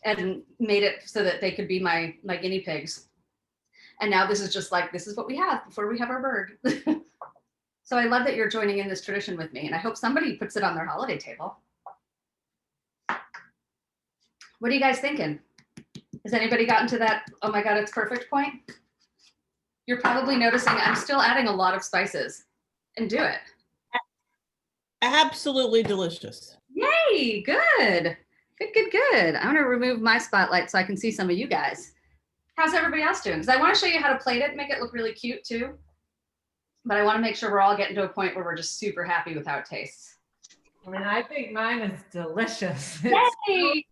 A: and made it so that they could be my guinea pigs. And now this is just like, this is what we have before we have our bird. So I love that you're joining in this tradition with me, and I hope somebody puts it on their holiday table. What are you guys thinking? Has anybody gotten to that, oh my God, it's perfect point? you're probably noticing I'm still adding a lot of spices. And do it.
C: Absolutely delicious.
A: Yay, good. Good. I'm gonna remove my spotlight so I can see some of you guys. How's everybody else doing? Because I want to show you how to plate it, make it look really cute too. But I want to make sure we're all getting to a point where we're just super happy with how it tastes.
F: I mean, I think mine is delicious.
A: Yay!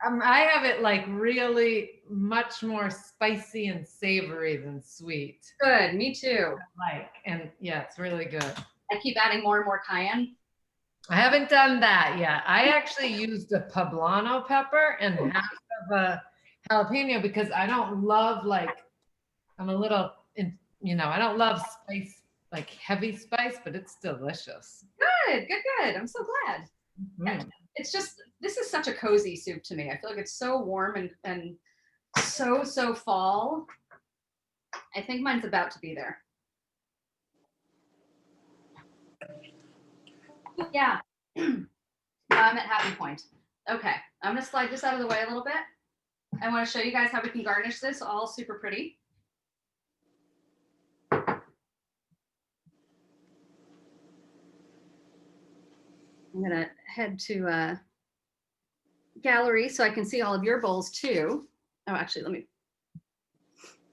F: I have it like really much more spicy and savory than sweet.
A: Good, me too.
F: And yeah, it's really good.
A: I keep adding more and more cayenne.
F: I haven't done that yet. I actually used a poblano pepper and half of a jalapeno because I don't love I'm a little, I don't love spice, like heavy spice, but it's delicious.
A: Good. I'm so glad.
F: Mhm.
A: It's just, this is such a cozy soup to me. I feel like it's so warm and so fall. I think mine's about to be there. Yeah. I'm at happy point. Okay, I'm gonna slide this out of the way a little bit. I want to show you guys how we can garnish this all super pretty. I'm gonna head to gallery so I can see all of your bowls too. Oh, actually, let me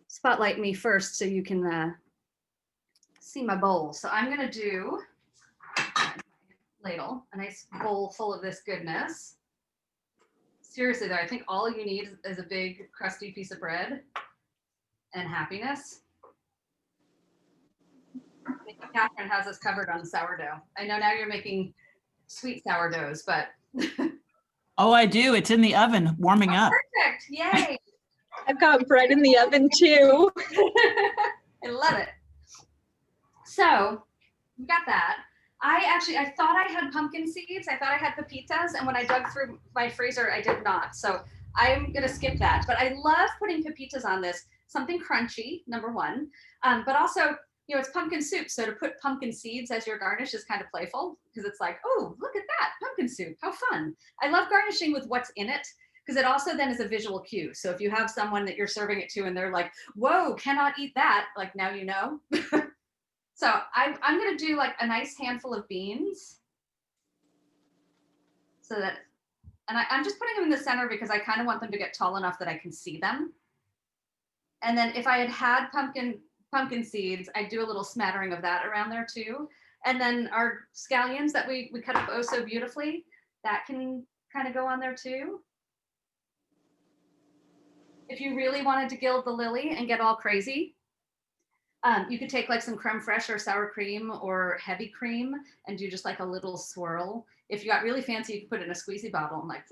A: spotlight me first so you can see my bowl. So I'm gonna do ladle, a nice bowl full of this goodness. Seriously though, I think all you need is a big crusty piece of bread and happiness. I think Catherine has us covered on sourdough. I know now you're making sweet sourdoughs, but
C: Oh, I do. It's in the oven warming up.
A: perfect. Yay.
B: I've got bread in the oven too.
A: I love it. So we got that. I thought I had pumpkin seeds. I thought I had pepitas. And when I dug through my freezer, I did not. So I'm going to skip that. But I love putting pepitas on this. Something crunchy, number one. But also, it's pumpkin soup. So to put pumpkin seeds as your garnish is kind of playful because it's like, oh, look at that, pumpkin soup. How fun. I love garnishing with what's in it because it also then is a visual cue. So if you have someone that you're serving it to and they're like, whoa, cannot eat that. Like now you know. So I'm going to do like a nice handful of beans. So that, and I'm just putting them in the center because I kind of want them to get tall enough that I can see them. And then if I had pumpkin seeds, I'd do a little smattering of that around there too. And then our scallions that we cut up oh so beautifully, that can kind of go on there too. If you really wanted to gild the lily and get all crazy, you could take like some creme fraiche or sour cream or heavy cream and do just like a little swirl. If you got really fancy, you could put it in a squeezy bottle and like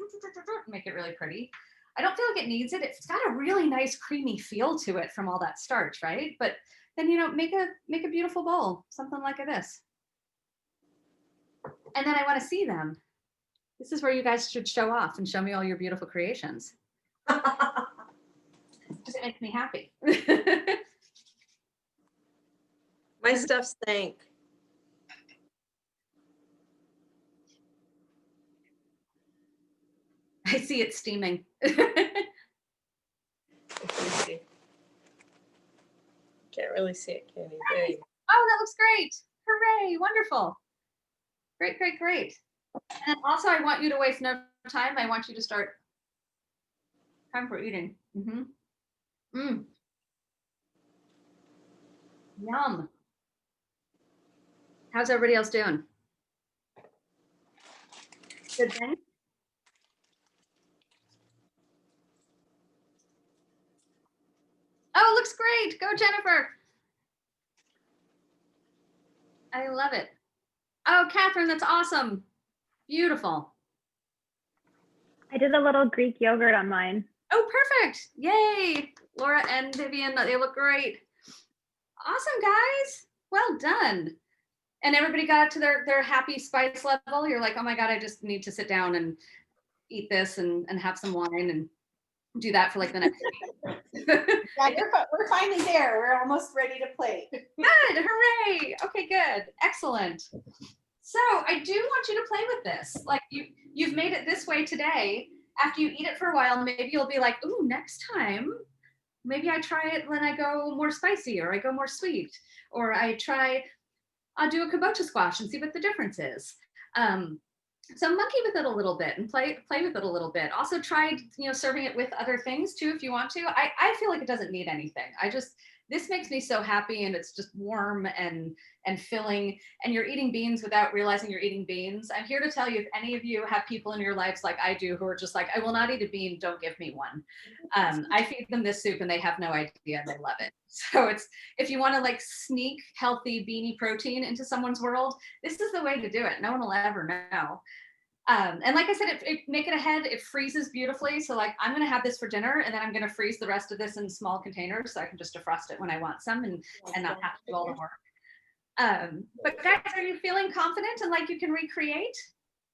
A: make it really pretty. I don't feel like it needs it. It's got a really nice creamy feel to it from all that starch, right? But then, make a beautiful bowl, something like this. And then I want to see them. This is where you guys should show off and show me all your beautiful creations. Just makes me happy.
E: My stuff stank.
A: I see it steaming.
E: Let me see. Can't really see it, Candy. There you go.
A: Oh, that looks great. Hooray, wonderful. Great. And also I want you to waste no time. I want you to start. Time for eating. Yum. How's everybody else doing? Good thing? Oh, it looks great. Go, Jennifer. I love it. Oh, Catherine, that's awesome. Beautiful.
D: I did a little Greek yogurt on mine.
A: Oh, perfect. Yay. Laura and Vivian, they look great. Awesome, guys. Well done. And everybody got to their happy spice level. You're like, oh my God, I just need to sit down and eat this and have some wine and do that for like the next week.
G: Yeah, we're finally there. We're almost ready to play.
A: Good, hooray. Okay, good, excellent. So I do want you to play with this. Like you've made it this way today. After you eat it for a while, maybe you'll be like, ooh, next time maybe I try it when I go more spicy or I go more sweet, or I'll do a kabocha squash and see what the difference is. So monkey with it a little bit and play with it a little bit. Also try, serving it with other things too, if you want to. I feel like it doesn't need anything. This makes me so happy, and it's just warm and filling, and you're eating beans without realizing you're eating beans. I'm here to tell you, if any of you have people in your lives like I do who are just like, I will not eat a bean, don't give me one. I feed them this soup and they have no idea, they love it. So if you want to like sneak healthy beanie protein into someone's world, this is the way to do it. No one will ever know. And like I said, make it ahead, it freezes beautifully. So like, I'm going to have this for dinner, and then I'm going to freeze the rest of this in small containers so I can just defrost it when I want some and not have to do all the work. But guys, are you feeling confident and like you can recreate?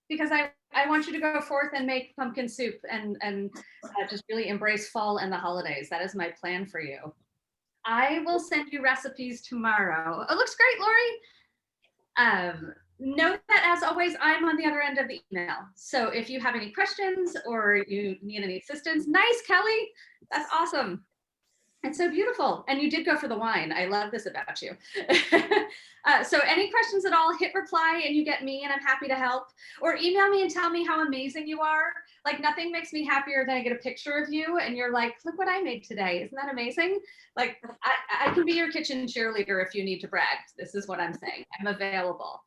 A: Because I want you to go forth and make pumpkin soup and just really embrace fall and the holidays. That is my plan for you. I will send you recipes tomorrow. Oh, looks great, Lori. Note that, as always, I'm on the other end of the email. So if you have any questions or you need any assistance, nice, Kelly. That's awesome. It's so beautiful. And you did go for the wine. I love this about you. So any questions at all, hit reply and you get me, and I'm happy to help. Or email me and tell me how amazing you are. Like, nothing makes me happier than I get a picture of you and you're like, look what I made today. Isn't that amazing? Like, I can be your kitchen cheerleader if you need to brag. This is what I'm saying. I'm available.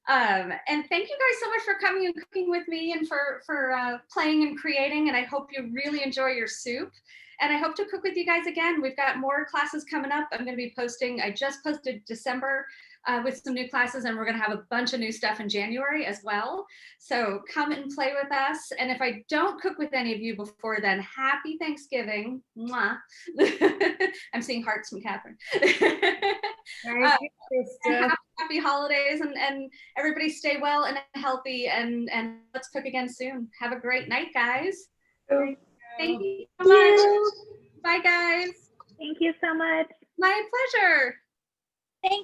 A: And thank you guys so much for coming and cooking with me, and for playing and creating. And I hope you really enjoy your soup. And I hope to cook with you guys again. We've got more classes coming up. I'm going to be posting. I just posted December with some new classes, and we're going to have a bunch of new stuff in January as well. So come and play with us. And if I don't cook with any of you before then, happy Thanksgiving. Mwah. I'm seeing hearts from Catherine. Happy holidays, and everybody stay well and healthy, and let's cook again soon. Have a great night, guys. Thank you so much. Bye, guys.
D: Thank you so much.
A: My pleasure.
H: Thank you.